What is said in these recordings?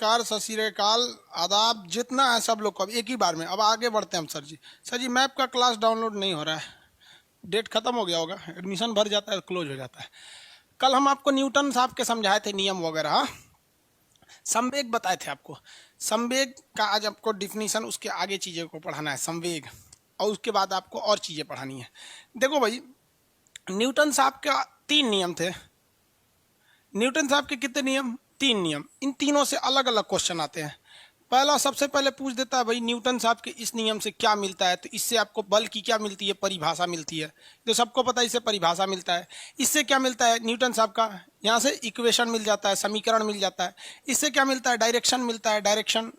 नमस्कार, सत श्री अकाल, आदाब, जितना है सब लोग को अब एक ही बार में। अब आगे बढ़ते हैं हम। सर जी मैप का क्लास डाउनलोड नहीं हो रहा है, डेट खत्म हो गया होगा, एडमिशन भर जाता है क्लोज हो जाता है। कल हम आपको न्यूटन साहब के समझाए थे नियम वगैरह, हाँ? संवेग बताए थे आपको। संवेग का आज आपको डिफिनीशन, उसके आगे चीज़ें को पढ़ाना है संवेग, और उसके बाद आपको और चीज़ें पढ़ानी है। देखो भाई, न्यूटन साहब का 3 नियम थे। न्यूटन साहब के कितने नियम? 3 नियम। इन तीनों से अलग अलग क्वेश्चन आते हैं। पहला सबसे पहले पूछ देता है भाई न्यूटन साहब के इस नियम से क्या मिलता है, तो इससे आपको बल की क्या मिलती है? परिभाषा मिलती है, तो सबको पता है इससे परिभाषा मिलता है। इससे क्या मिलता है न्यूटन साहब का? यहाँ से इक्वेशन मिल जाता है, समीकरण मिल जाता है। इससे क्या मिलता है? डायरेक्शन मिलता है। डायरेक्शन,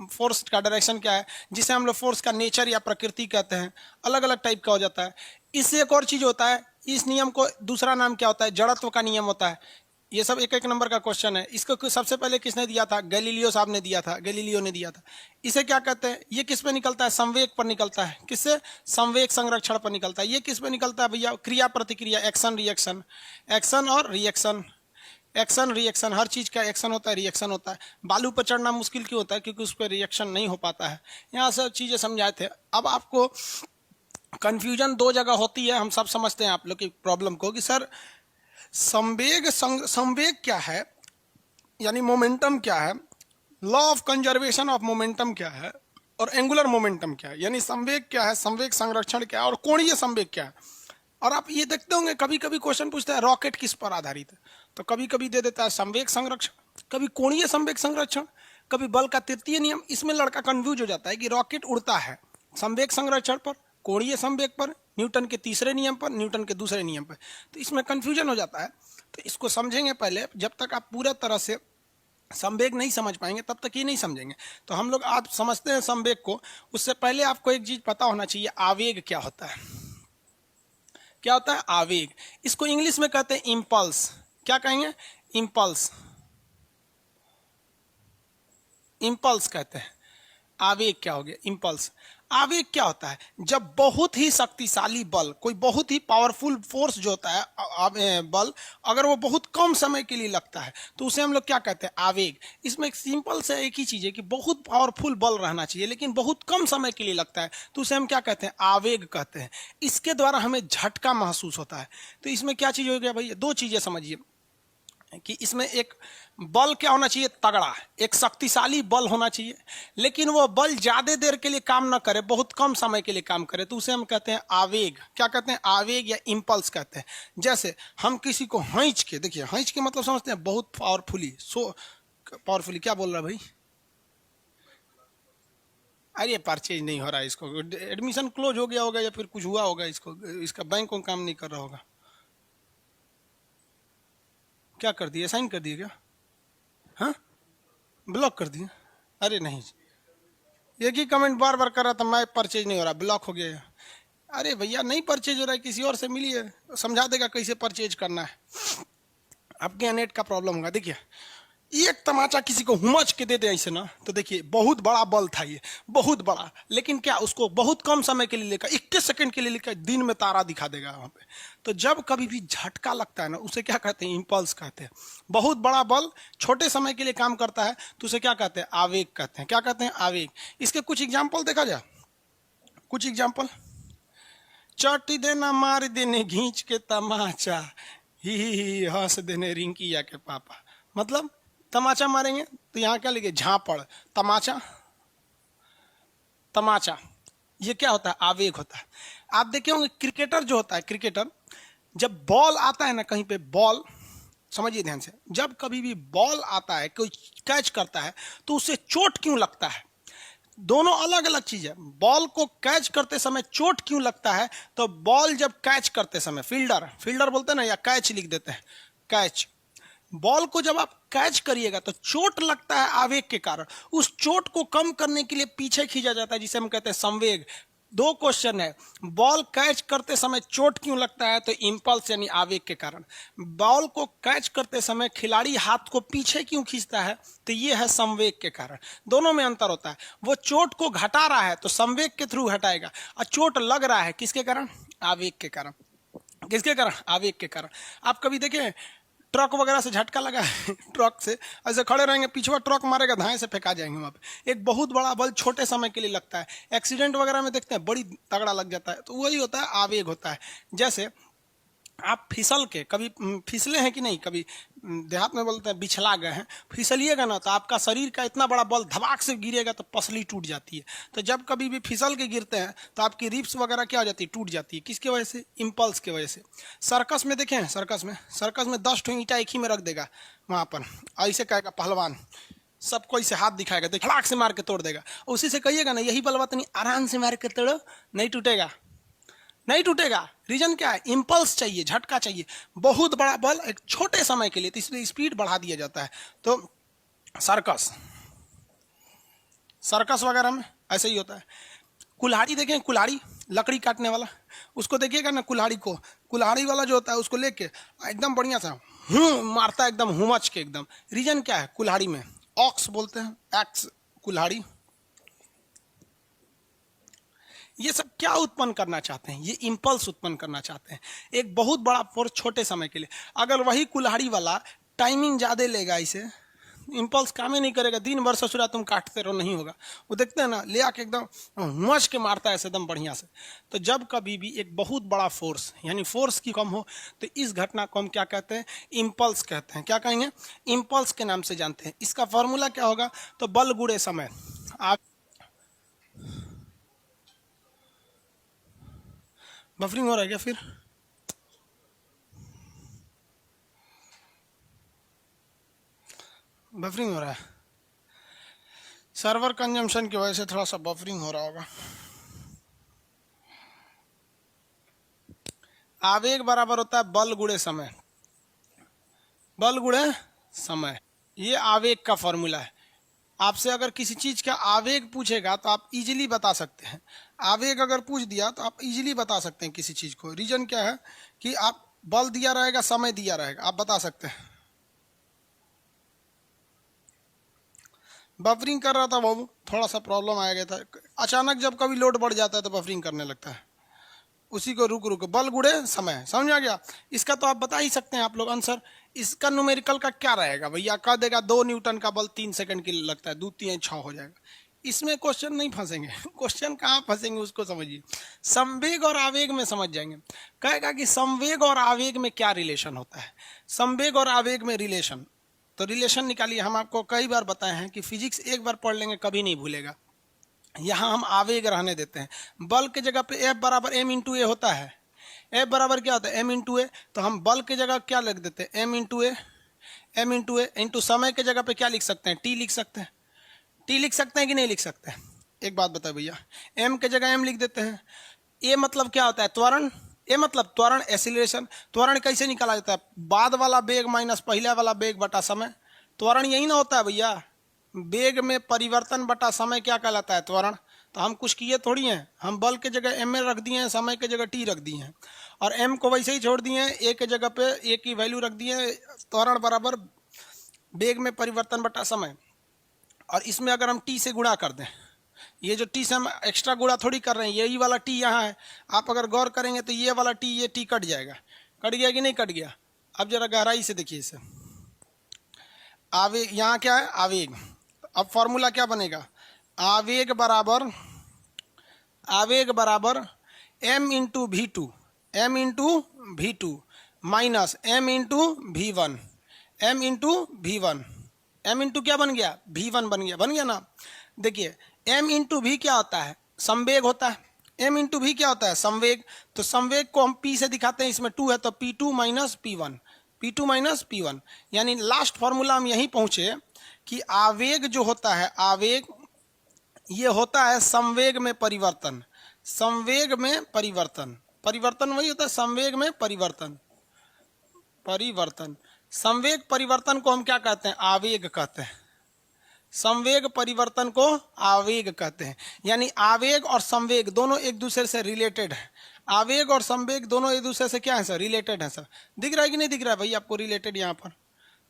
फोर्स का डायरेक्शन क्या है, जिसे हम लोग फोर्स का नेचर या प्रकृति कहते हैं, अलग अलग टाइप का हो जाता है। इससे एक और चीज होता है, इस नियम को दूसरा नाम क्या होता है? जड़त्व का नियम होता है। ये सब एक एक नंबर का क्वेश्चन है। इसको सबसे पहले किसने दिया था? गैलीलियो साहब ने दिया था, गैलीलियो ने दिया था। इसे क्या कहते हैं? ये किस पे निकलता है? संवेग पर निकलता है। किससे? संवेग संरक्षण पर निकलता है। ये किस पे निकलता है भैया? क्रिया प्रतिक्रिया, एक्शन रिएक्शन। एक्शन और रिएक्शन, एक्शन रिएक्शन, हर चीज का एक्शन होता है, रिएक्शन होता है। बालू पर चढ़ना मुश्किल क्यों होता है? क्योंकि उस पर रिएक्शन नहीं हो पाता है। यहाँ सब चीजें समझाए थे। अब आपको कंफ्यूजन 2 जगह होती है, हम सब समझते हैं आप लोग की प्रॉब्लम को, कि सर संवेग क्या है, यानी मोमेंटम क्या है, law of conservation of momentum क्या है, और एंगुलर मोमेंटम क्या है, यानी संवेग क्या है, संवेग संरक्षण क्या है, और कोणीय संवेग क्या है। और आप ये देखते होंगे कभी कभी क्वेश्चन पूछता है रॉकेट किस पर आधारित है, तो कभी कभी दे देता है संवेग संरक्षण, कभी कोणीय संवेग संरक्षण, कभी बल का तृतीय नियम। इसमें लड़का कंफ्यूज हो जाता है कि रॉकेट उड़ता है संवेग संरक्षण पर, कोणीय संवेग पर, न्यूटन के तीसरे नियम पर, न्यूटन के दूसरे नियम पर, तो इसमें कंफ्यूजन हो जाता है। तो इसको समझेंगे पहले, जब तक आप पूरा तरह से संवेग नहीं समझ पाएंगे तब तक ये नहीं समझेंगे। तो हम लोग आज समझते हैं संवेग को। उससे पहले आपको एक चीज पता होना चाहिए, आवेग क्या होता है। क्या होता है आवेग? इसको इंग्लिश में कहते हैं इम्पल्स। क्या कहेंगे? इम्पल्स, इम्पल्स कहते हैं। आवेग क्या हो गया? इम्पल्स। आवेग क्या होता है? जब बहुत ही शक्तिशाली बल, कोई बहुत ही पावरफुल फोर्स जो होता है बल, अगर वो बहुत कम समय के लिए लगता है तो उसे हम लोग क्या कहते हैं? आवेग। इसमें एक सिंपल से एक ही चीज है कि बहुत पावरफुल बल रहना चाहिए लेकिन बहुत कम समय के लिए लगता है, तो उसे हम क्या कहते हैं? आवेग कहते हैं। इसके द्वारा हमें झटका महसूस होता है। तो इसमें क्या चीज हो गया भैया? 2 चीजें समझिए कि इसमें एक बल क्या होना चाहिए? तगड़ा, एक शक्तिशाली बल होना चाहिए, लेकिन वो बल ज्यादा देर के लिए काम ना करे, बहुत कम समय के लिए काम करे, तो उसे हम कहते हैं आवेग। क्या कहते हैं? आवेग या इम्पल्स कहते हैं। जैसे हम किसी को हईंच के, देखिए हईंच के मतलब समझते हैं? बहुत पावरफुली, सो पावरफुली। क्या बोल रहा है भाई? अरे परचेज नहीं हो रहा है, इसको एडमिशन क्लोज हो गया होगा या फिर कुछ हुआ होगा, इसको इसका बैंक को काम नहीं कर रहा होगा। क्या कर दिया? साइन कर दिया क्या? हाँ, ब्लॉक कर दिया? अरे नहीं, एक ही कमेंट बार बार कर रहा था, मैं परचेज नहीं हो रहा, ब्लॉक हो गया। अरे भैया नहीं परचेज हो रहा है, किसी और से मिलिए, समझा देगा कैसे परचेज करना है। आपके यहाँ नेट का प्रॉब्लम होगा। देखिए एक तमाचा किसी को हुमच के दे दे ऐसे ना, तो देखिए बहुत बड़ा बल था ये, बहुत बड़ा, लेकिन क्या उसको बहुत कम समय के लिए लेकर, 21 सेकंड के लिए लेकर दिन में तारा दिखा देगा वहां पे। तो जब कभी भी झटका लगता है ना, उसे क्या कहते हैं? इंपल्स कहते हैं। बहुत बड़ा बल छोटे समय के लिए काम करता है तो उसे क्या कहते हैं? आवेग कहते हैं। क्या कहते हैं? आवेग। इसके कुछ एग्जाम्पल देखा जाए, कुछ एग्जाम्पल। चटी देना मार देने घींच के तमाचा, ही हंस देने रिंकिया के पापा। मतलब तमाचा मारेंगे तो यहाँ क्या लिखे? झापड़। तमाचा, तमाचा, ये क्या होता है? आवेग होता है। आप देखे होंगे क्रिकेटर जो होता है, क्रिकेटर जब बॉल आता है ना कहीं पे, बॉल, समझिए ध्यान से, जब कभी भी बॉल आता है, कोई कैच करता है तो उसे चोट क्यों लगता है? दोनों अलग अलग चीज है। बॉल को कैच करते समय चोट क्यों लगता है? तो बॉल जब कैच करते समय, फील्डर, फील्डर बोलते हैं ना, या कैच लिख देते हैं, कैच, बॉल को जब आप कैच करिएगा तो चोट लगता है आवेग के कारण। उस चोट को कम करने के लिए पीछे खींचा जाता है, जिसे हम कहते हैं संवेग। 2 क्वेश्चन है, बॉल कैच करते समय चोट क्यों लगता है? तो इंपल्स यानी आवेग के कारण। बॉल को कैच करते समय खिलाड़ी हाथ को पीछे क्यों खींचता है? तो ये है संवेग के कारण। दोनों में अंतर होता है। वो चोट को घटा रहा है तो संवेग के थ्रू घटाएगा, और चोट लग रहा है किसके कारण? आवेग के कारण। किसके कारण? आवेग के कारण। आप कभी देखें ट्रक वगैरह से झटका लगा है ट्रक से ऐसे खड़े रहेंगे, पीछे ट्रक मारेगा, धाए से फेंका जाएंगे वहाँ पे। एक बहुत बड़ा बल छोटे समय के लिए लगता है। एक्सीडेंट वगैरह में देखते हैं बड़ी तगड़ा लग जाता है, तो वही होता है आवेग होता है। जैसे आप फिसल के कभी फिसले हैं कि नहीं, कभी देहात में बोलते हैं बिछला गए हैं, फिसलिएगा ना तो आपका शरीर का इतना बड़ा बल धमाक से गिरेगा तो पसली टूट जाती है। तो जब कभी भी फिसल के गिरते हैं तो आपकी रिप्स वगैरह क्या हो जाती है, टूट जाती है। किसकी वजह से? इम्पल्स की वजह से। सर्कस में देखें हैं, सर्कस में 10 ठो ईंटा एक ही में रख देगा वहाँ पर, ऐसे कहेगा पहलवान, सबको ऐसे हाथ दिखाएगा तो खड़ाक से मार के तोड़ देगा। उसी से कहिएगा ना यही बलवा नहीं, आराम से मार के तोड़ो, नहीं टूटेगा, नहीं टूटेगा। रीजन क्या है? इंपल्स चाहिए, झटका चाहिए, बहुत बड़ा बल एक छोटे समय के लिए, तो इसलिए स्पीड बढ़ा दिया जाता है। तो सर्कस वगैरह में ऐसे ही होता है। कुल्हाड़ी देखें, कुल्हाड़ी लकड़ी काटने वाला, उसको देखिएगा ना, कुल्हाड़ी वाला जो होता है उसको लेके एकदम बढ़िया सा मारता है, एकदम हुमच के एकदम। रीजन क्या है? कुल्हाड़ी में ऑक्स बोलते हैं, एक्स कुल्हाड़ी। ये सब क्या उत्पन्न करना चाहते हैं? ये इंपल्स उत्पन्न करना चाहते हैं, एक बहुत बड़ा फोर्स छोटे समय के लिए। अगर वही कुल्हाड़ी वाला टाइमिंग ज़्यादा लेगा, इसे इंपल्स काम ही नहीं करेगा, दिन भर ससुरा तुम काटते रहो, नहीं होगा। वो देखते हैं ना, ले आके एकदम मच के मारता है ऐसे एकदम बढ़िया से। तो जब कभी भी एक बहुत बड़ा फोर्स यानी फोर्स की कम हो तो इस घटना को हम क्या कहते हैं? इंपल्स कहते हैं। क्या कहेंगे? इंपल्स के नाम से जानते हैं। इसका फॉर्मूला क्या होगा? तो बल गुणे समय। आप बफरिंग हो रहा है क्या? फिर बफरिंग हो रहा है, सर्वर कंजम्पशन की वजह से थोड़ा सा बफरिंग हो रहा होगा। आवेग बराबर होता है बल गुणे समय, बल गुणे समय, ये आवेग का फॉर्मूला है। आपसे अगर किसी चीज का आवेग पूछेगा तो आप इजीली बता सकते हैं। आवेग अगर पूछ दिया तो आप इजीली बता सकते हैं किसी चीज को। रीजन क्या है कि आप बल दिया रहेगा, समय दिया रहेगा, आप बता सकते हैं। बफरिंग कर रहा था बाबू, थोड़ा सा प्रॉब्लम आ गया था। अचानक जब कभी लोड बढ़ जाता है तो बफरिंग करने लगता है, उसी को रुक रुक बल गुणे समय। समझ आ गया? इसका तो आप बता ही सकते हैं आप लोग आंसर। इसका न्यूमेरिकल का क्या रहेगा भैया? कह देगा 2 न्यूटन का बल 3 सेकंड के लिए लगता है, 2 3 6 हो जाएगा। इसमें क्वेश्चन नहीं फंसेंगे क्वेश्चन कहाँ फंसेंगे उसको समझिए। संवेग और आवेग में समझ जाएंगे। कहेगा कि संवेग और आवेग में क्या रिलेशन होता है, संवेग और आवेग में रिलेशन। तो रिलेशन निकालिए। हम आपको कई बार बताए हैं कि फिजिक्स एक बार पढ़ लेंगे कभी नहीं भूलेगा। यहाँ हम आवेग रहने देते हैं। बल के जगह पे एफ बराबर एम इंटू ए होता है। एफ बराबर क्या होता है? एम इंटू ए। तो हम बल के जगह क्या लिख देते हैं? एम इंटू ए। एम इंटू ए इंटू समय के जगह पे क्या लिख सकते हैं? टी लिख सकते हैं। टी लिख सकते हैं कि नहीं लिख सकते? एक बात बताए भैया, एम के जगह एम लिख देते हैं। ए मतलब क्या होता है? त्वरण। ए मतलब त्वरण, एसिलरेशन। त्वरण कैसे निकाला जाता है? बाद वाला वेग माइनस पहले वाला वेग बटा समय। त्वरण यही ना होता है भैया, वेग में परिवर्तन बटा समय क्या कहलाता है? त्वरण। तो हम कुछ किए थोड़ी हैं, हम बल के जगह एम रख दिए हैं, समय के जगह टी रख दिए हैं, और एम को वैसे ही छोड़ दिए हैं, ए के जगह पे ए की वैल्यू रख दिए हैं। त्वरण बराबर वेग में परिवर्तन बटा समय। और इसमें अगर हम टी से गुणा कर दें, ये जो टी से हम एक्स्ट्रा गुणा थोड़ी कर रहे हैं, यही वाला टी यहाँ है। आप अगर गौर करेंगे तो ये वाला टी, ये टी कट जाएगा। कट गया कि नहीं कट गया? अब जरा गहराई से देखिए इसे। आवेग यहाँ क्या है? आवेग। अब फॉर्मूला क्या बनेगा? आवेग बराबर m into V two, M into V two minus M into V one, M into V one. M into क्या बन गया? वी वन बन गया ना। देखिए एम इंटू वी क्या होता है? संवेग होता है। एम इंटू वी क्या होता है? संवेग। तो संवेग को हम पी से दिखाते हैं, इसमें 2 है तो P2 minus P1, P2 minus P1। यानी लास्ट फॉर्मूला हम यहीं पहुंचे कि आवेग जो होता है, आवेग ये होता है संवेग में परिवर्तन। संवेग में परिवर्तन, परिवर्तन वही होता है संवेग में परिवर्तन। संवेग परिवर्तन को हम क्या कहते हैं? आवेग कहते हैं। संवेग परिवर्तन को आवेग कहते हैं। यानी आवेग और संवेग दोनों एक दूसरे से रिलेटेड है। आवेग और संवेग दोनों एक दूसरे से क्या है सर? रिलेटेड है सर। दिख रहा है कि नहीं दिख रहा है भाई आपको? रिलेटेड यहाँ पर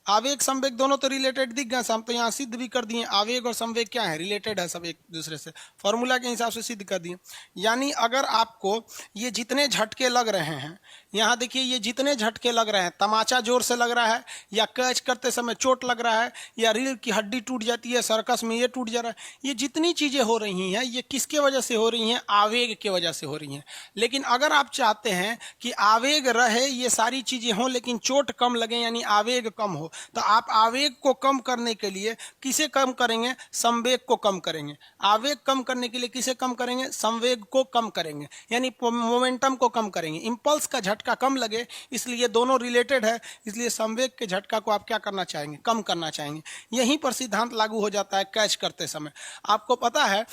आवेग संवेग दोनों तो रिलेटेड दिख गए, हम तो यहाँ सिद्ध भी कर दिए। आवेग और संवेग क्या है, रिलेटेड है सब एक दूसरे से, फॉर्मूला के हिसाब से सिद्ध कर दिए। यानी अगर आपको ये जितने झटके लग रहे हैं, यहाँ देखिए ये जितने झटके लग रहे हैं, तमाचा जोर से लग रहा है, या कैच करते समय चोट लग रहा है, या रीढ़ की हड्डी टूट जाती है, सर्कस में ये टूट जा रहा है, ये जितनी चीजें हो रही हैं ये किसके वजह से हो रही हैं, आवेग के वजह से हो रही हैं। लेकिन अगर आप चाहते हैं कि आवेग रहे, ये सारी चीजें हों, लेकिन चोट कम लगे, यानी आवेग कम हो, तो आप आवेग को कम करने के लिए किसे कम करेंगे, संवेग को कम करेंगे। आवेग कम करने के लिए किसे कम करेंगे, संवेग को कम करेंगे, यानी मोमेंटम को कम करेंगे। इंपल्स का झटका कम लगे, इसलिए दोनों रिलेटेड है, इसलिए संवेग के झटका को आप क्या करना चाहेंगे, कम करना चाहेंगे। यहीं पर सिद्धांत लागू हो जाता है कैच करते समय। आपको पता है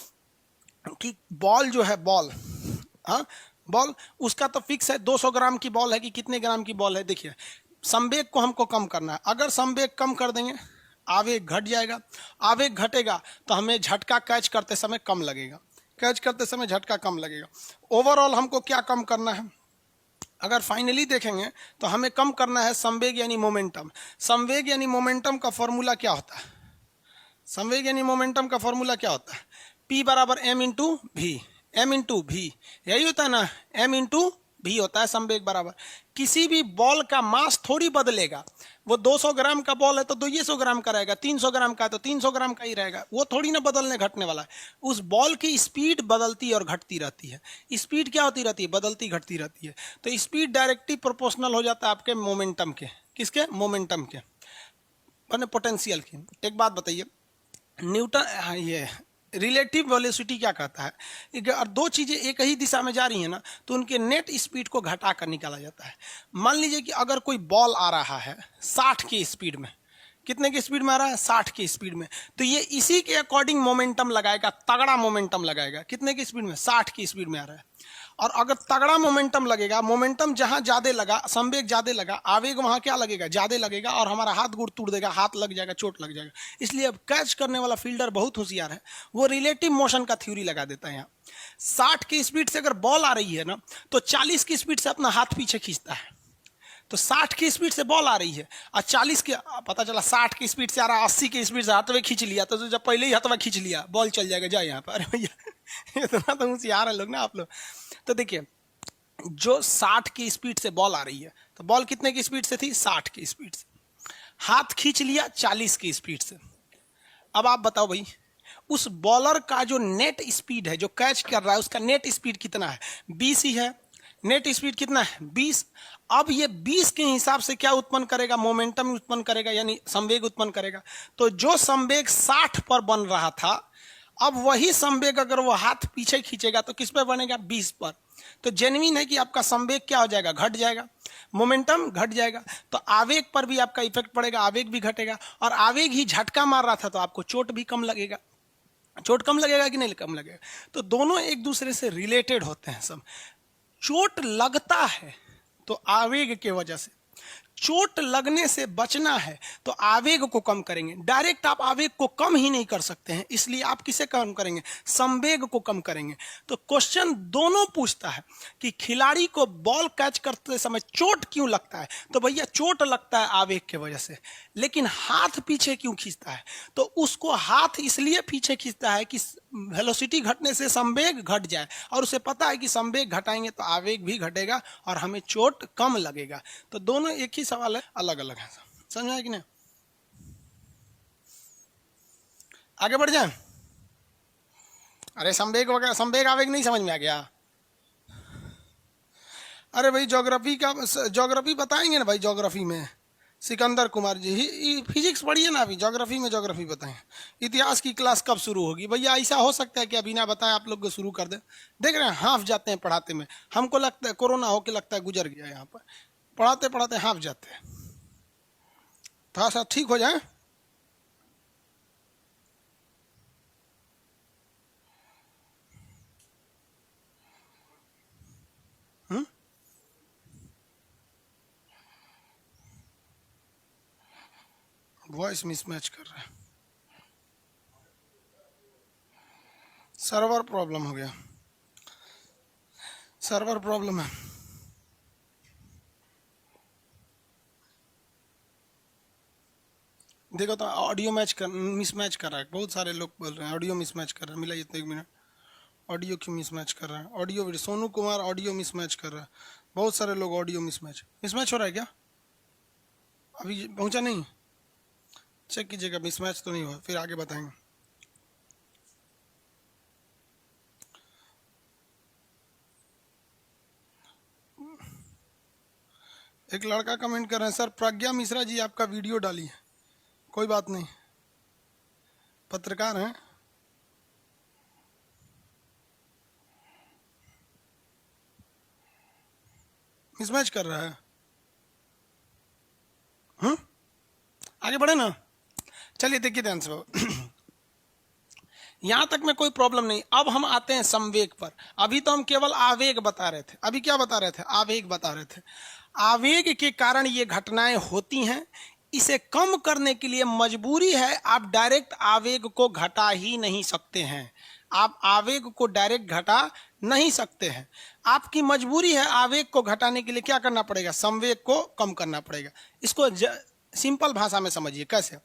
कि बॉल जो है, बॉल, हाँ बॉल, उसका तो फिक्स है 200 ग्राम की बॉल है कि कितने ग्राम की बॉल है। देखिए संवेग को हमको कम करना है, अगर संवेग कम कर देंगे आवेग घट जाएगा, आवेग घटेगा तो हमें झटका कैच करते समय कम लगेगा, कैच करते समय झटका कम लगेगा। ओवरऑल हमको क्या कम करना है, अगर फाइनली देखेंगे तो हमें कम करना है संवेग यानी मोमेंटम। संवेग यानी मोमेंटम का फॉर्मूला क्या होता है, संवेग यानी मोमेंटम का फॉर्मूला क्या होता है, P बराबर m into V, m into V, यही होता है ना, m इंटू भी होता है संवेग बराबर। किसी भी बॉल का मास थोड़ी बदलेगा, वो 200 ग्राम का बॉल है तो 200 ग्राम का रहेगा, 300 ग्राम का है तो 300 ग्राम का ही रहेगा, वो थोड़ी ना बदलने घटने वाला है। उस बॉल की स्पीड बदलती और घटती रहती है। स्पीड क्या होती रहती है, बदलती घटती रहती है। तो स्पीड डायरेक्टली प्रोपोर्शनल हो जाता है आपके मोमेंटम के, किसके, मोमेंटम के, मैंने पोटेंशियल की। एक बात बताइए, न्यूटन, हाँ ये रिलेटिव वेलोसिटी क्या कहता है, अगर दो चीजें एक ही दिशा में जा रही है ना तो उनके नेट स्पीड को घटा कर निकाला जाता है। मान लीजिए कि अगर कोई बॉल आ रहा है 60 की स्पीड में, कितने की स्पीड में आ रहा है, 60 की स्पीड में, तो ये इसी के अकॉर्डिंग मोमेंटम लगाएगा, तगड़ा मोमेंटम लगाएगा। कितने की स्पीड में, 60 की स्पीड में आ रहा है। और अगर तगड़ा मोमेंटम लगेगा, मोमेंटम जहां ज्यादा लगा, संवेग ज्यादा लगा, आवेग वहां क्या लगेगा, ज्यादा लगेगा, और हमारा हाथ गुड़ तोड़ देगा, हाथ लग जाएगा, चोट लग जाएगा। इसलिए अब कैच करने वाला फील्डर बहुत होशियार है, वो रिलेटिव मोशन का थ्योरी लगा देता है। यहाँ 60 की स्पीड से अगर बॉल आ रही है ना तो 40 की स्पीड से अपना हाथ पीछे खींचता है। तो 60 की स्पीड से बॉल आ रही है और 40 के, पता चला 60 की स्पीड से आ रहा, 80 की स्पीड से हाथवे खींच लिया, तो जब पहले ही हाथवा खींच लिया बॉल चल जाएगा, जाए यहाँ पर। अरे भैया इतना तो होशियार है लोग ना आप लोग। तो देखिए जो 60 की स्पीड से बॉल आ रही है, तो बॉल कितने की स्पीड से थी, 60 की स्पीड से, हाथ खींच लिया 40 की स्पीड से। अब आप बताओ भाई, उस बॉलर का जो नेट स्पीड है, जो कैच कर रहा है, उसका नेट स्पीड कितना है, 20 ही है। नेट स्पीड कितना है, 20। अब ये 20 के हिसाब से क्या उत्पन्न करेगा, मोमेंटम उत्पन्न करेगा, यानी संवेग उत्पन्न करेगा। तो जो संवेग 60 पर बन रहा था, अब वही संवेग अगर वो हाथ पीछे खींचेगा तो किस पे बनेगा, 20 पर। तो जेन्युइन है कि आपका संवेग क्या हो जाएगा, घट जाएगा, मोमेंटम घट जाएगा। तो आवेग पर भी आपका इफेक्ट पड़ेगा, आवेग भी घटेगा। और आवेग ही झटका मार रहा था तो आपको चोट भी कम लगेगा। चोट कम लगेगा कि नहीं कम लगेगा, तो दोनों एक दूसरे से रिलेटेड होते हैं सब। चोट लगता है तो आवेग के वजह से, चोट लगने से बचना है तो आवेग को कम करेंगे। डायरेक्ट आप आवेग को कम ही नहीं कर सकते हैं, इसलिए आप किसे कम करेंगे, संवेग को कम करेंगे। तो क्वेश्चन दोनों पूछता है कि खिलाड़ी को बॉल कैच करते समय चोट क्यों लगता है, तो भैया चोट लगता है आवेग के वजह से, लेकिन हाथ पीछे क्यों खींचता है, तो उसको हाथ इसलिए पीछे खींचता है कि वेलोसिटी घटने से संवेग घट जाए, और उसे पता है कि संवेग घटाएंगे तो आवेग भी घटेगा और हमें चोट कम लगेगा। तो दोनों एक ही सवाल है, अलग अलग है। समझ में कि नहीं, आगे बढ़ जाए। अरे संवेग वगैरह, संवेग आवेग नहीं समझ में आ गया। अरे भाई ज्योग्राफी का, ज्योग्राफी बताएंगे ना भाई, ज्योग्राफी में सिकंदर कुमार जी ही, फिजिक्स पढ़िए ना अभी, ज्योग्राफी में ज्योग्राफी बताएं। इतिहास की क्लास कब शुरू होगी भैया, ऐसा हो सकता है कि अभी ना बताएं, आप लोग को शुरू कर दे। देख रहे हैं हाफ जाते हैं पढ़ाते में, हमको लगता है कोरोना होके लगता है गुजर गया, यहाँ पर पढ़ाते पढ़ाते हाफ जाते हैं। थोड़ा सा ठीक हो जाए। वॉइस मिसमैच कर रहा है, सर्वर प्रॉब्लम हो गया, सर्वर प्रॉब्लम है। देखो तो ऑडियो मैच कर मिसमैच कर रहा है, बहुत सारे लोग बोल रहे हैं ऑडियो मिसमैच कर रहा है। मिलाइए तो 1 मिनट, ऑडियो क्यों मिसमैच कर रहा है? Audio video Sonu Kumar audio mismatch कर रहा है, बहुत सारे लोग ऑडियो मिसमैच मिसमैच हो रहा है क्या? अभी पहुंचा नहीं, चेक कीजिएगा मिसमैच तो नहीं हुआ, फिर आगे बताएंगे। एक लड़का कमेंट कर रहे हैं, सर प्रज्ञा मिश्रा जी आपका वीडियो डाली है। कोई बात नहीं, पत्रकार हैं। मिसमैच कर रहा है। आगे बढ़े ना, चलिए देखिए ध्यान से यहां तक में कोई प्रॉब्लम नहीं। अब हम आते हैं संवेग पर। अभी तो हम केवल आवेग बता रहे थे, अभी क्या बता रहे थे? आवेग बता रहे थे। आवेग के कारण ये घटनाएं होती हैं, इसे कम करने के लिए मजबूरी है, आप डायरेक्ट आवेग को घटा ही नहीं सकते हैं। आप आवेग को डायरेक्ट घटा नहीं सकते हैं, आपकी मजबूरी है। आवेग को घटाने के लिए क्या करना पड़ेगा? संवेग को कम करना पड़ेगा। इसको सिंपल भाषा में समझिए कैसे।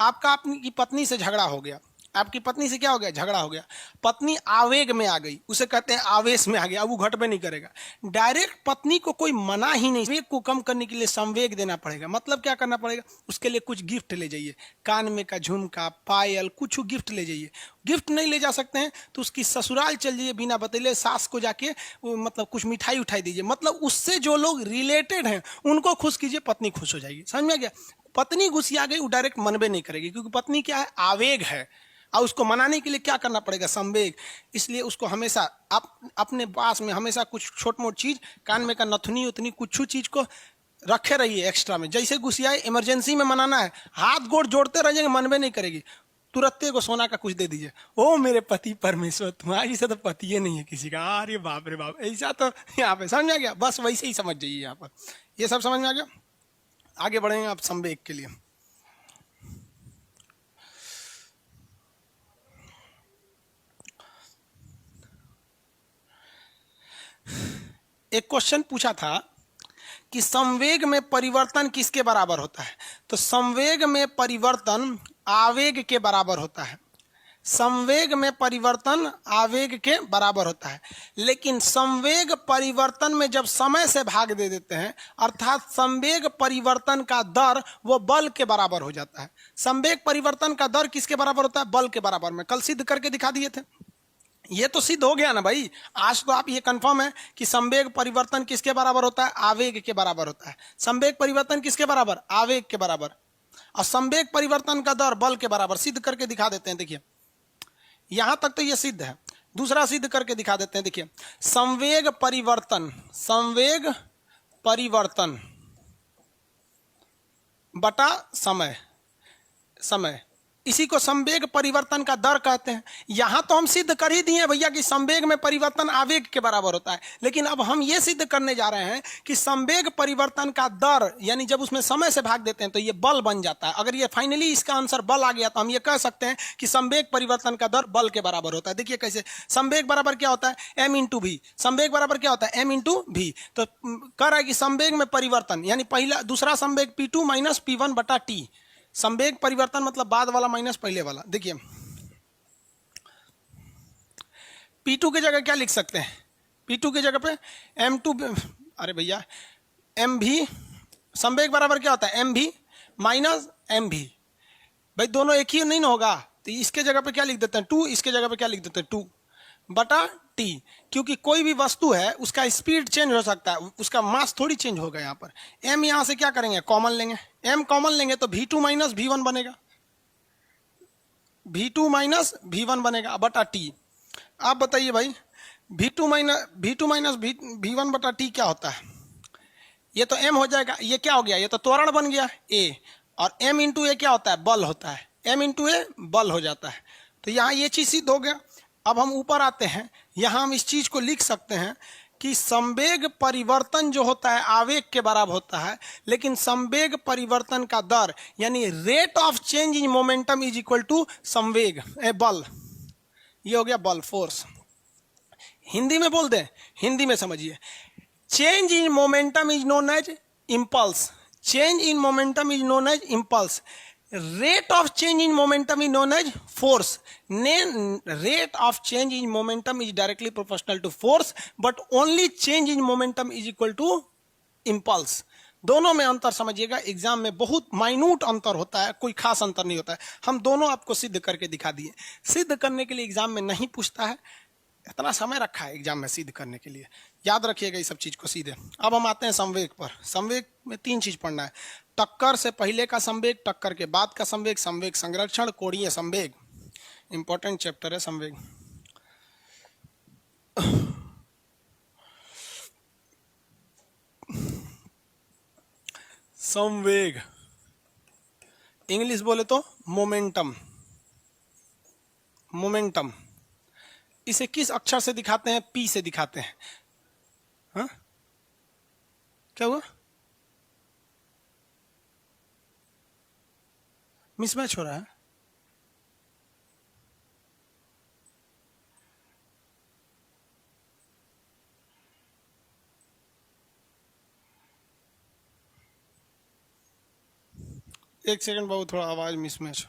आपका अपनी पत्नी से झगड़ा हो गया, आपकी पत्नी से क्या हो गया? झगड़ा हो गया। पत्नी आवेग में आ गई, उसे कहते हैं आवेश में आ गया। अब वो घट में नहीं करेगा, डायरेक्ट पत्नी को कोई मना ही नहीं। आवेग को कम करने के लिए संवेग देना पड़ेगा। मतलब क्या करना पड़ेगा? उसके लिए कुछ गिफ्ट ले जाइए, कान में का झुमका, पायल, कुछ गिफ्ट ले जाइए। गिफ्ट नहीं ले जा सकते हैं तो उसकी ससुराल चल जाइए, बिना बतैले सास को जाके मतलब कुछ मिठाई उठाई दीजिए। मतलब उससे जो लोग रिलेटेड हैं उनको खुश कीजिए, पत्नी खुश हो जाएगी। समझ में गया? पत्नी गुस्सिया गई, वो डायरेक्ट मनबे नहीं करेगी, क्योंकि पत्नी क्या है? आवेग है। और उसको मनाने के लिए क्या करना पड़ेगा? संवेग। इसलिए उसको हमेशा अपने पास में हमेशा कुछ छोट मोट चीज, कान में का नथुनी उतनी कुछ चीज को रखे रहिए एक्स्ट्रा में। जैसे गुस्सियाए, इमरजेंसी में मनाना है, हाथ गोड़ जोड़ते रह जाएंगे, मनबे नहीं करेगी, तुरंत को सोना का कुछ दे दीजिए। ओ मेरे पति परमेश्वर, तुम्हारी से तो पति ही नहीं है किसी का। अरे बाप रे बाप, ऐसा तो यहाँ पे समझ में आ गया। बस वैसे ही समझ जाइए यहाँ पर, ये सब समझ में आ गया। आगे बढ़ेंगे आप संवेग के लिए। एक क्वेश्चन पूछा था कि संवेग में परिवर्तन किसके बराबर होता है? तो संवेग में परिवर्तन आवेग के बराबर होता है। संवेग में परिवर्तन आवेग के बराबर होता है, लेकिन संवेग परिवर्तन में जब समय से भाग दे देते हैं, अर्थात संवेग परिवर्तन का दर वो बल के बराबर हो जाता है। संवेग परिवर्तन का दर किसके बराबर होता है? बल के बराबर में। कल सिद्ध करके दिखा दिए थे, ये तो सिद्ध हो गया ना भाई। आज तो आप ये कंफर्म है कि संवेग परिवर्तन किसके बराबर होता है? आवेग के बराबर होता है। संवेग परिवर्तन किसके बराबर? आवेग के बराबर। और संवेग परिवर्तन का दर बल के बराबर। सिद्ध करके दिखा देते हैं, देखिए यहां तक तो ये सिद्ध है, दूसरा सिद्ध करके दिखा देते हैं। देखिए संवेग परिवर्तन, संवेग परिवर्तन बटा समय, समय, इसी को संवेग परिवर्तन का दर कहते हैं। यहां तो हम सिद्ध कर ही दिए भैया कि संवेग में परिवर्तन आवेग के बराबर होता है, लेकिन अब हम ये सिद्ध करने जा रहे हैं कि संवेग परिवर्तन का दर, यानी जब उसमें समय से भाग देते हैं तो ये बल बन जाता है। अगर ये फाइनली इसका आंसर बल आ गया तो हम ये कह सकते हैं कि संवेग परिवर्तन का दर बल के बराबर होता है। देखिए कैसे, संवेग बराबर क्या होता है? m इंटू भी। संवेग बराबर क्या होता है? m इंटू भी। तो कह रहा है कि संवेग में परिवर्तन यानी पहला दूसरा संवेग P2 माइनस P1 बटा T। संवेग परिवर्तन मतलब बाद वाला माइनस पहले वाला। देखिए P2 की जगह क्या लिख सकते हैं? P2 की जगह पे M2, अरे भैया M भी। संवेग बराबर क्या होता है? M भी माइनस M भी। भाई दोनों एक ही नहीं ना होगा, तो इसके जगह पे क्या लिख देते हैं? 2। इसके जगह पे क्या लिख देते हैं? 2 बटा T। क्योंकि कोई भी वस्तु है उसका स्पीड चेंज हो सकता है, उसका मास थोड़ी चेंज होगा। यहाँ पर M यहाँ से क्या करेंगे? कॉमन लेंगे। M कॉमन लेंगे तो V2 माइनस V1 बनेगा, V2 माइनस V1 बनेगा बटा T। आप बताइए भाई V2 माइनस V1 बटा T क्या होता है? ये तो M हो जाएगा, ये क्या हो गया? ये तो त्वरण बन गया A, और M इंटू ए क्या होता है? बल होता है। M इंटू ए बल हो जाता है। तो यहाँ ये चीज सिद्ध हो गया। अब हम ऊपर आते हैं, यहां हम इस चीज को लिख सकते हैं कि संवेग परिवर्तन जो होता है आवेग के बराबर होता है, लेकिन संवेग परिवर्तन का दर यानी rate of change in momentum is equal to संवेग बल। ये हो गया बल, फोर्स। हिंदी में बोल दें, हिंदी में समझिए, change in momentum is known as impulse. Change in momentum is known as impulse. rate of change in momentum is known as force. Rate of change in momentum is directly proportional to force, but only change in momentum is equal to impulse. दोनों में अंतर समझिएगा, exam में बहुत minute अंतर होता है, कोई खास अंतर नहीं होता है। हम दोनों आपको सिद्ध करके दिखा दिए। सिद्ध करने के लिए एग्जाम में नहीं पूछता है, इतना समय रखा है एग्जाम में सिद्ध करने के लिए, याद रखिएगा इस सब चीज को सीधे। अब हम आते हैं संवेग पर। संवेग में 3 चीज पढ़ना है, टक्कर से पहले का संवेग, टक्कर के बाद का संवेग, संवेग संरक्षण, कोणीय संवेग। इंपॉर्टेंट चैप्टर है संवेग। संवेग इंग्लिश बोले तो मोमेंटम। मोमेंटम इसे किस अक्षर से दिखाते हैं? पी से दिखाते हैं। हाँ, क्या हुआ? मिसमैच हो रहा है। एक सेकंड बाबू, थोड़ा आवाज मिसमैच।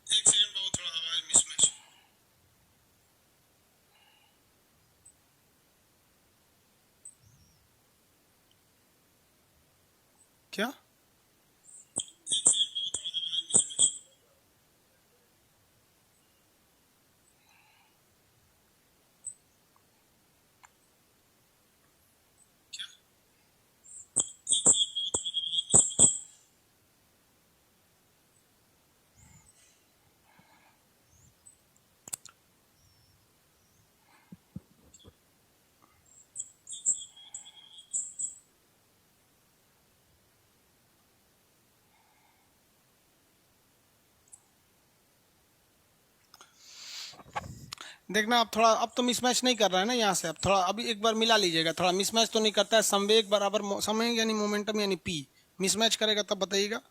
एक सेकंड बाबू, थोड़ा आवाज मिसमैच। क्या? देखना आप थोड़ा, अब तो मिसमैच नहीं कर रहा है ना यहाँ से। अब थोड़ा अभी एक बार मिला लीजिएगा, थोड़ा मिसमैच तो नहीं करता है। संवेग बराबर संवेग यानी मोमेंटम यानी पी। मिसमैच करेगा तब बताइएगा।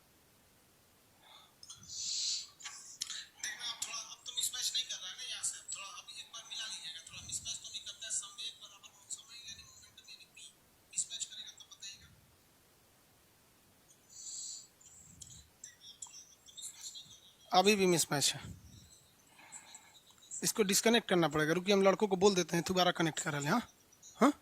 अभी भी मिसमैच है, इसको डिस्कनेक्ट करना पड़ेगा। रुकिए, हम लड़कों को बोल देते हैं दोबारा कनेक्ट करा ले। हाँ हाँ,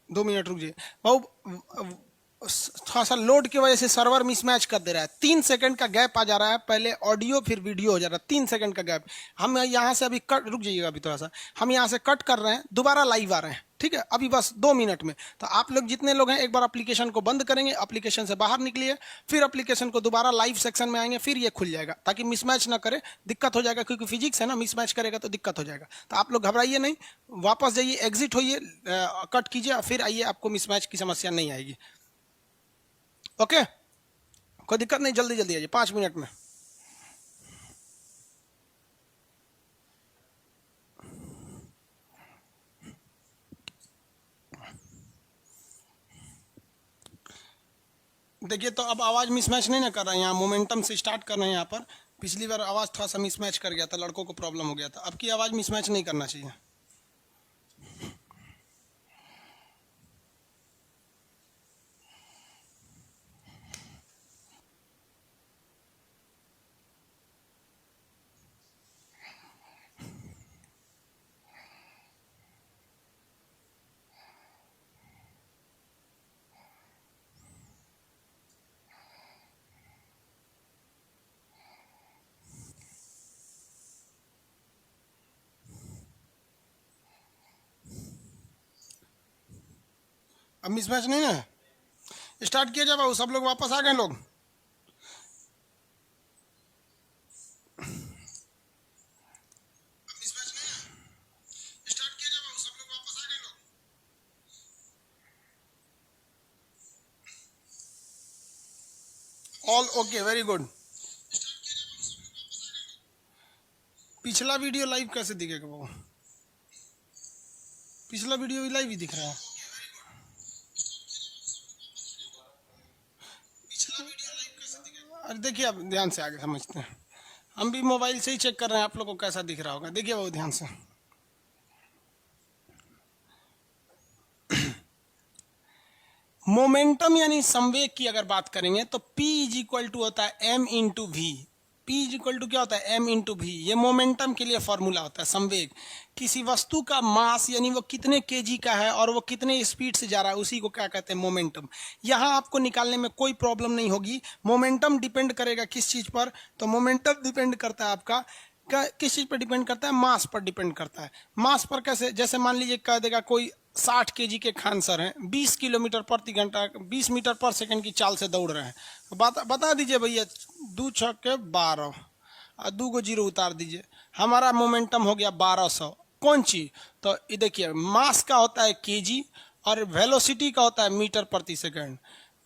2 मिनट रुक जाइए बाबू। थोड़ा सा लोड की वजह से सर्वर मिसमैच कर दे रहा है। 3 सेकंड का गैप आ जा रहा है, पहले ऑडियो फिर वीडियो हो जा रहा है। 3 सेकंड का गैप। हम यहाँ से अभी कट, रुक जाइएगा अभी थोड़ा सा, हम यहाँ से कट कर रहे हैं, दोबारा लाइव आ रहे हैं, ठीक है? अभी बस 2 मिनट में। तो आप लोग जितने लोग हैं एक बार एप्लीकेशन को बंद करेंगे, एप्लीकेशन से बाहर निकलिए, फिर एप्लीकेशन को दोबारा लाइव सेक्शन में आएंगे, फिर ये खुल जाएगा, ताकि मिसमैच ना करे, दिक्कत हो जाएगा। क्योंकि फिजिक्स है ना, मिसमैच करेगा तो दिक्कत हो जाएगा। तो आप लोग घबराइए नहीं, वापस जाइए, एग्जिट होइए, कट कीजिए, फिर आइए, आपको मिसमैच की समस्या नहीं आएगी। ओके, कोई दिक्कत नहीं, जल्दी जल्दी आइए, 5 मिनट में। देखिए, तो अब आवाज मिसमैच नहीं ना कर रहा है। यहाँ मोमेंटम से स्टार्ट कर रहे हैं यहाँ पर। पिछली बार आवाज थोड़ा सा मिसमैच कर गया था, लड़कों को प्रॉब्लम हो गया था। अब की आवाज मिसमैच नहीं करना चाहिए। अब मिसमैच नहीं है, स्टार्ट किया जाए बाबू। सब लोग वापस आ गए लोग। All okay, very good. पिछला वीडियो लाइव कैसे दिखेगा बाबू? पिछला वीडियो भी लाइव ही दिख रहा है। अरे देखिए, आप ध्यान से आगे समझते हैं। हम भी मोबाइल से ही चेक कर रहे हैं, आप लोगों को कैसा दिख रहा होगा। देखिए बाबू ध्यान से। मोमेंटम यानी संवेग की अगर बात करेंगे तो P इज इक्वल टू होता है m into V. P is equal to क्या होता है, m इंटू वी। ये मोमेंटम के लिए फॉर्मूला होता है। संवेग किसी वस्तु का मास यानी वो कितने केजी का है और वो कितने स्पीड से जा रहा है, उसी को क्या कहते हैं, मोमेंटम। यहाँ आपको निकालने में कोई प्रॉब्लम नहीं होगी। मोमेंटम डिपेंड करेगा किस चीज पर, तो मोमेंटम डिपेंड करता है आपका किस चीज पर डिपेंड करता है, मास पर डिपेंड करता है। मास पर कैसे, जैसे मान लीजिए कह देगा कोई 60 केजी के खान सर हैं, 20 किलोमीटर प्रति घंटा 20 मीटर पर सेकंड की चाल से दौड़ रहे हैं, बता दीजिए भैया 2 छक्के 12 और 2 को जीरो उतार दीजिए, हमारा मोमेंटम हो गया 1200। कौन चीज, तो ये देखिए मास का होता है केजी और वेलोसिटी का होता है मीटर प्रति सेकंड।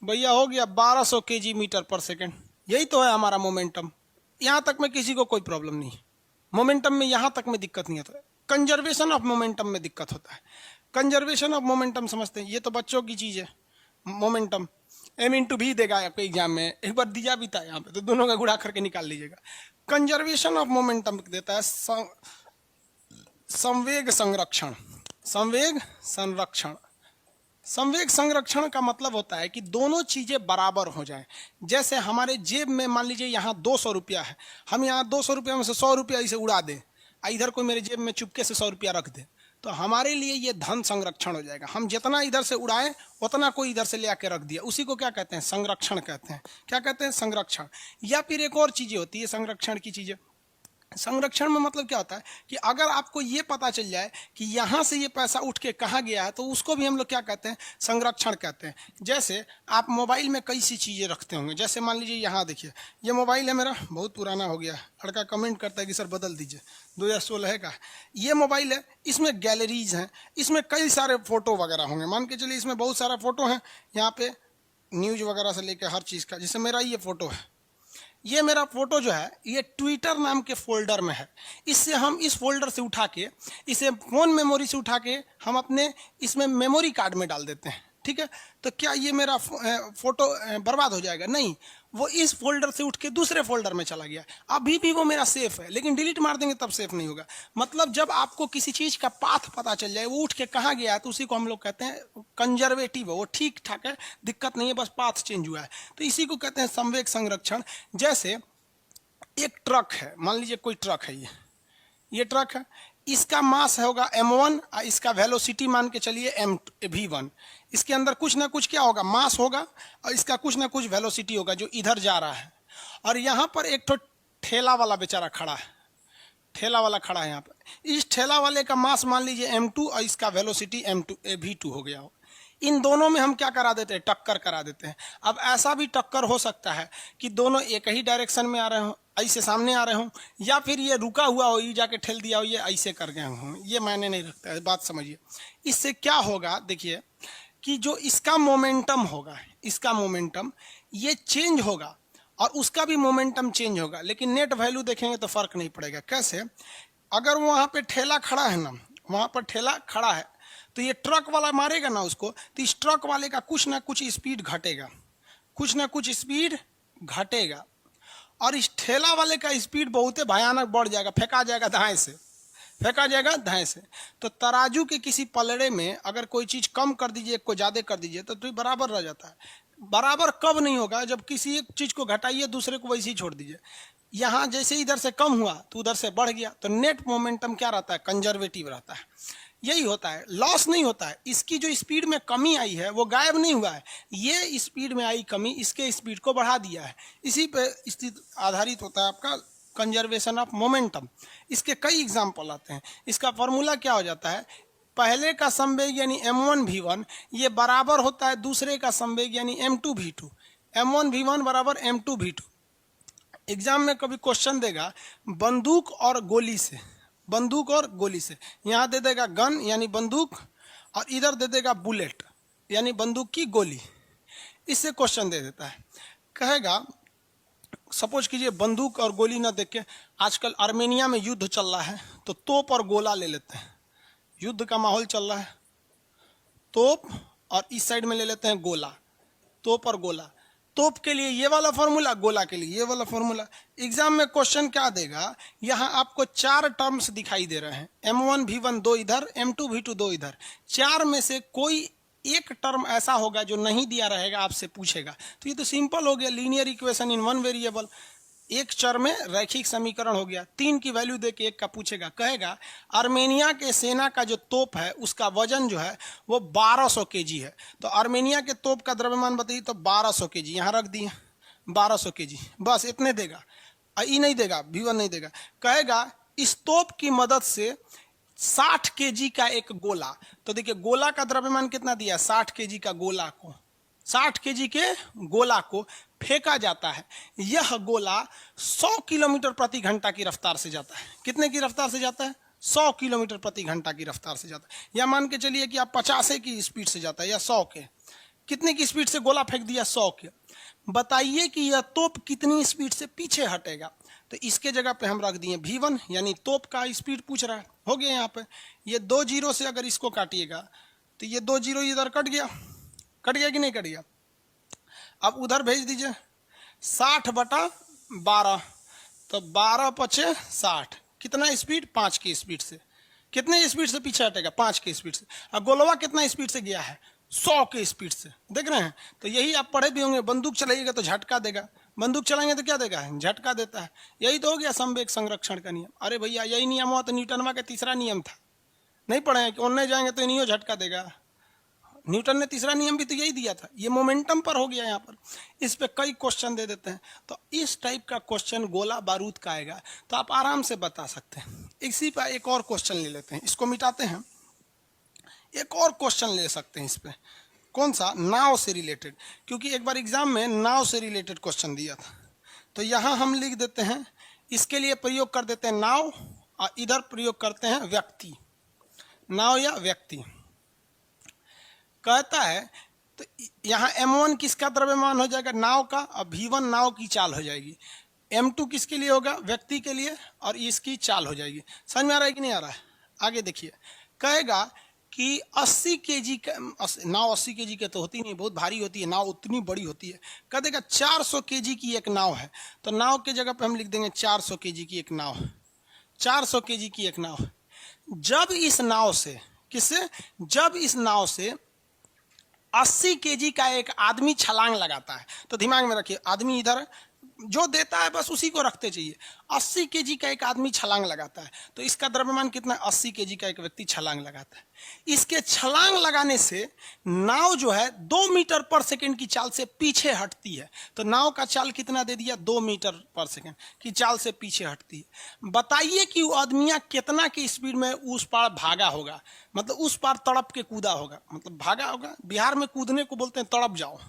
भैया हो गया 1200 केजी मीटर पर सेकंड, यही तो है हमारा मोमेंटम। यहाँ तक में किसी को कोई प्रॉब्लम नहीं, मोमेंटम में यहाँ तक में दिक्कत नहीं होता है। कंजर्वेशन ऑफ मोमेंटम में दिक्कत होता है। कंजर्वेशन ऑफ मोमेंटम समझते हैं, ये तो बच्चों की चीज है। मोमेंटम m इंटू भी देगा आपको एग्जाम में, एक बार दिया भी था यहाँ पे, तो दोनों का गुणा करके निकाल लीजिएगा। कंजर्वेशन ऑफ मोमेंटम देता है संवेग संरक्षण। संवेग संरक्षण, संवेग संरक्षण का मतलब होता है कि दोनों चीजें बराबर हो जाएं। जैसे हमारे जेब में मान लीजिए यहाँ 200 रुपया है, हम यहाँ 200 रुपया में से 100 रुपया इसे उड़ा दें, इधर कोई मेरे जेब में चुपके से 100 रुपया रख दे, तो हमारे लिए ये धन संरक्षण हो जाएगा। हम जितना इधर से उड़ाएं उतना कोई इधर से ले आके रख दिया, उसी को क्या कहते हैं, संरक्षण कहते हैं। क्या कहते हैं, संरक्षण। या फिर एक और चीजें होती है संरक्षण की चीजें। संरक्षण में मतलब क्या होता है कि अगर आपको ये पता चल जाए कि यहाँ से ये पैसा उठ के कहाँ गया है, तो उसको भी हम लोग क्या कहते हैं, संरक्षण कहते हैं। जैसे आप मोबाइल में कई सी चीज़ें रखते होंगे, जैसे मान लीजिए यहाँ देखिए ये मोबाइल है मेरा, बहुत पुराना हो गया, लड़का कमेंट करता है कि सर बदल दीजिए, 2016 का ये मोबाइल है। इसमें गैलरीज हैं, इसमें कई सारे फोटो वगैरह होंगे, मान के चलिए इसमें बहुत सारा फोटो है, यहाँ पे न्यूज वगैरह से लेकर हर चीज़ का। जैसे मेरा ये फोटो है, ये मेरा फोटो जो है ये ट्विटर नाम के फोल्डर में है। इससे हम इस फोल्डर से उठा के इसे फोन मेमोरी से उठा के हम अपने इसमें मेमोरी कार्ड में डाल देते हैं, ठीक है। तो क्या ये मेरा फोटो बर्बाद हो जाएगा? नहीं, वो इस फोल्डर से उठ के दूसरे फोल्डर में चला गया, अभी भी वो मेरा सेफ है, लेकिन डिलीट मार देंगे तब सेफ नहीं होगा। मतलब जब आपको किसी चीज का पाथ पता चल जाए, वो उठ के कहाँ गया है, तो उसी को हम लोग कहते हैं कंजर्वेटिव है, वो ठीक ठाक है, दिक्कत नहीं है, बस पाथ चेंज हुआ है, तो इसी को कहते हैं संवेग संरक्षण। जैसे एक ट्रक है, मान लीजिए कोई ट्रक है, ये ट्रक है, इसका मास होगा m1 और इसका वेलोसिटी मान के चलिए v1। इसके अंदर कुछ ना कुछ क्या होगा, मास होगा, और इसका कुछ ना कुछ वेलोसिटी होगा जो इधर जा रहा है। और यहाँ पर एक तो ठेला वाला बेचारा खड़ा है, ठेला वाला खड़ा है यहाँ पर, इस ठेला वाले का मास मान लीजिए m2 और इसका वेलोसिटी v2 हो गया हो। इन दोनों में हम क्या करा देते हैं, टक्कर करा देते हैं। अब ऐसा भी टक्कर हो सकता है कि दोनों एक ही डायरेक्शन में आ रहे हो, ऐसे सामने आ रहे हो, या फिर ये रुका हुआ हो, ये जाके ठेल दिया हो, ये ऐसे कर गए हो, ये मायने नहीं रखता है, बात समझिए। इससे क्या होगा, देखिए कि जो इसका मोमेंटम होगा, इसका मोमेंटम ये चेंज होगा और उसका भी मोमेंटम चेंज होगा, लेकिन नेट वैल्यू देखेंगे तो फर्क नहीं पड़ेगा। कैसे, अगर वहाँ पे ठेला खड़ा है ना, वहाँ पर ठेला खड़ा है, तो ये ट्रक वाला मारेगा ना उसको, तो इस ट्रक वाले का कुछ ना कुछ स्पीड घटेगा, कुछ ना कुछ स्पीड घटेगा, और इस ठेला वाले का स्पीड बहुत भयानक बढ़ जाएगा, फेंका जाएगा दाएं से, फेंका जाएगा दाएं से। तो तराजू के किसी पलड़े में अगर कोई चीज कम कर दीजिए, कोई ज्यादा कर दीजिए, तो बराबर रह जाता है। बराबर कब नहीं होगा, जब किसी एक चीज को घटाइए, दूसरे को वैसे ही छोड़ दीजिए। यहाँ जैसे इधर से कम हुआ तो उधर से बढ़ गया, तो नेट मोमेंटम क्या रहता है, कंजर्वेटिव रहता है। यही होता है, लॉस नहीं होता है। इसकी जो स्पीड में कमी आई है वो गायब नहीं हुआ है, ये स्पीड में आई कमी इसके स्पीड को बढ़ा दिया है। इसी पे स्थित आधारित होता है आपका कंजर्वेशन ऑफ मोमेंटम। इसके कई एग्जाम्पल आते हैं। इसका फॉर्मूला क्या हो जाता है, पहले का संवेग यानी m1 v1 ये बराबर होता है दूसरे का संवेग यानी m2 v2। m1 v1 बराबर m2 v2। एग्जाम में कभी क्वेश्चन देगा बंदूक और गोली से, बंदूक और गोली से, यहाँ दे देगा गन यानी बंदूक, और इधर दे देगा बुलेट यानी बंदूक की गोली। इससे क्वेश्चन दे देता है, कहेगा सपोज कीजिए बंदूक और गोली ना देख के, आजकल आर्मेनिया में युद्ध चल रहा है, तो तोप और गोला ले लेते हैं, युद्ध का माहौल चल रहा है, तोप और इस साइड में ले लेते हैं गोला, तोप और गोला। तोप के लिए ये वाला फॉर्मूला, गोला के लिए ये वाला फॉर्मूला। एग्जाम में क्वेश्चन क्या देगा, यहाँ आपको 4 टर्म्स दिखाई दे रहे हैं, m1 v1 2 इधर, m2 v2 2 इधर, 4 में से कोई एक टर्म ऐसा होगा जो नहीं दिया रहेगा, आपसे पूछेगा। तो ये तो सिंपल हो गया, linear equation in one variable, एक चर में रैखिक समीकरण हो गया। 3 की वैल्यू दे के 1 का पूछेगा, कहेगा आर्मेनिया के सेना का जो तोप है उसका वजन जो है वो 1200 केजी है। तो आर्मेनिया के तोप का द्रव्यमान बताइए, तो 1200 केजी यहाँ रख दिए, 1200 केजी, बस इतने देगा। ई नहीं देगा, V1 नहीं देगा। कहेगा इस तोप की मदद से 60 केजी का एक गोला, तो देखिए गोला का द्रव्यमान कितना दिया, 60 केजी का गोला को, 60 केजी के गोला को फेंका जाता है। यह गोला 100 किलोमीटर प्रति घंटा की रफ्तार से जाता है। कितने की रफ्तार से जाता है? 100 किलोमीटर प्रति घंटा की रफ्तार से जाता है। या मान के चलिए कि आप 50 की स्पीड से जाता है, या 100 के, कितने की स्पीड से गोला फेंक दिया? 100 के। बताइए कि यह तोप कितनी स्पीड से पीछे हटेगा। तो इसके जगह पे हम रख दिए V1, यानी तोप का स्पीड पूछ रहा है। हो गया यहाँ पे, ये 2 जीरो से अगर इसको काटिएगा तो ये 2 जीरो इधर कट गया, कट गया कि नहीं कट गया? अब उधर भेज दीजिए, 60/12, तो 12 पचे 60, कितना स्पीड? 5 की स्पीड से। कितने स्पीड से पीछे हटेगा? 5 की स्पीड से। अब गोलवा कितना स्पीड से गया है? 100 के स्पीड से। देख रहे हैं? तो यही आप पढ़े भी होंगे, बंदूक चलाइएगा तो झटका देगा, बंदूक चलाएंगे तो क्या देगा? झटका देता है। यही तो हो गया संवेग संरक्षण का नियम। अरे भैया यही नियम हुआ तो न्यूटनवा का तीसरा नियम था, नहीं पढ़े हैं कि उनने जाएंगे तो इन्हीं झटका देगा। न्यूटन ने तीसरा नियम भी तो यही दिया था। ये मोमेंटम पर हो गया यहाँ पर। इस पे कई क्वेश्चन दे देते हैं, तो इस टाइप का क्वेश्चन गोला बारूद का आएगा तो आप आराम से बता सकते हैं। इसी पर एक और क्वेश्चन ले लेते हैं, इसको मिटाते हैं, एक और क्वेश्चन ले सकते हैं इस पे। कौन सा? नाव से रिलेटेड, क्योंकि एक बार एग्जाम में नाव से रिलेटेड क्वेश्चन दिया था। तो यहाँ हम लिख देते हैं, इसके लिए प्रयोग कर देते हैं नाव, और इधर प्रयोग करते हैं व्यक्ति, नाव या व्यक्ति। कहता है तो यहाँ M1 किसका द्रव्यमान हो जाएगा? नाव का। और V1 नाव की चाल हो जाएगी। M2 किसके लिए होगा? व्यक्ति के लिए, और इसकी चाल हो जाएगी। समझ में आ रहा है कि नहीं आ रहा है? आगे देखिए, कहेगा कि 80 केजी का नाव, 80 केजी की तो होती नहीं, बहुत भारी होती है नाव, उतनी बड़ी होती है। कह देगा 400 केजी की एक नाव है, तो नाव के जगह पे हम लिख देंगे 400 केजी की एक नाव, 400 केजी की एक नाव। जब इस नाव से, किससे? जब इस नाव से 80 केजी का एक आदमी छलांग लगाता है, तो दिमाग में रखिए, आदमी इधर जो देता है बस उसी को रखते चाहिए। 80 केजी का एक आदमी छलांग लगाता है, तो इसका द्रव्यमान कितना? 80 केजी का एक व्यक्ति छलांग लगाता है। इसके छलांग लगाने से नाव जो है 2 मीटर पर सेकंड की चाल से पीछे हटती है। तो नाव का चाल कितना दे दिया? 2 मीटर पर सेकंड की चाल से पीछे हटती है। बताइए कि वो आदमिया कितना की स्पीड में उस पार भागा होगा, मतलब उस पार तड़प के कूदा होगा, मतलब भागा होगा। बिहार में कूदने को बोलते हैं तड़प जाओ।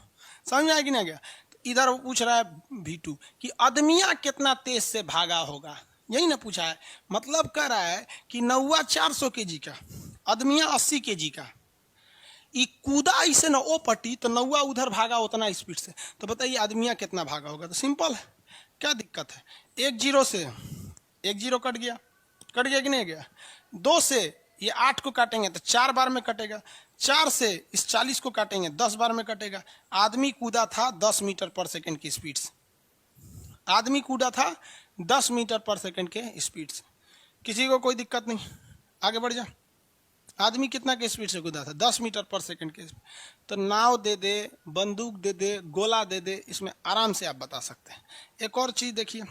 समझ में आया कि नहीं गया? इधर पूछ रहा है V2 कि आदमिया कितना तेज से भागा होगा, यही ना पूछा है। मतलब कह रहा है कि नौवा 400 केजी का, आदमिया 80 केजी का, ई कूदा इसे ना ओ पट्टी, तो नौवा उधर भागा उतना स्पीड से। तो बताइए आदमिया कितना भागा होगा? तो सिंपल है, क्या दिक्कत है? 1 जीरो से 1 जीरो कट गया, कट गया कि नहीं गया? 2 से ये 8 को काटेंगे तो 4 बार में कटेगा, 4 से इस 40 को काटेंगे 10 बार में कटेगा। आदमी कूदा था 10 मीटर पर सेकंड की स्पीड से, आदमी कूदा था 10 मीटर पर सेकंड के स्पीड से। किसी को कोई दिक्कत नहीं, आगे बढ़ जा। आदमी कितना के स्पीड से कूदा था? 10 मीटर पर सेकंड के स्पीड। तो नाव दे दे, बंदूक दे दे, गोला दे दे, इसमें आराम से आप बता सकते हैं। एक और चीज देखिए,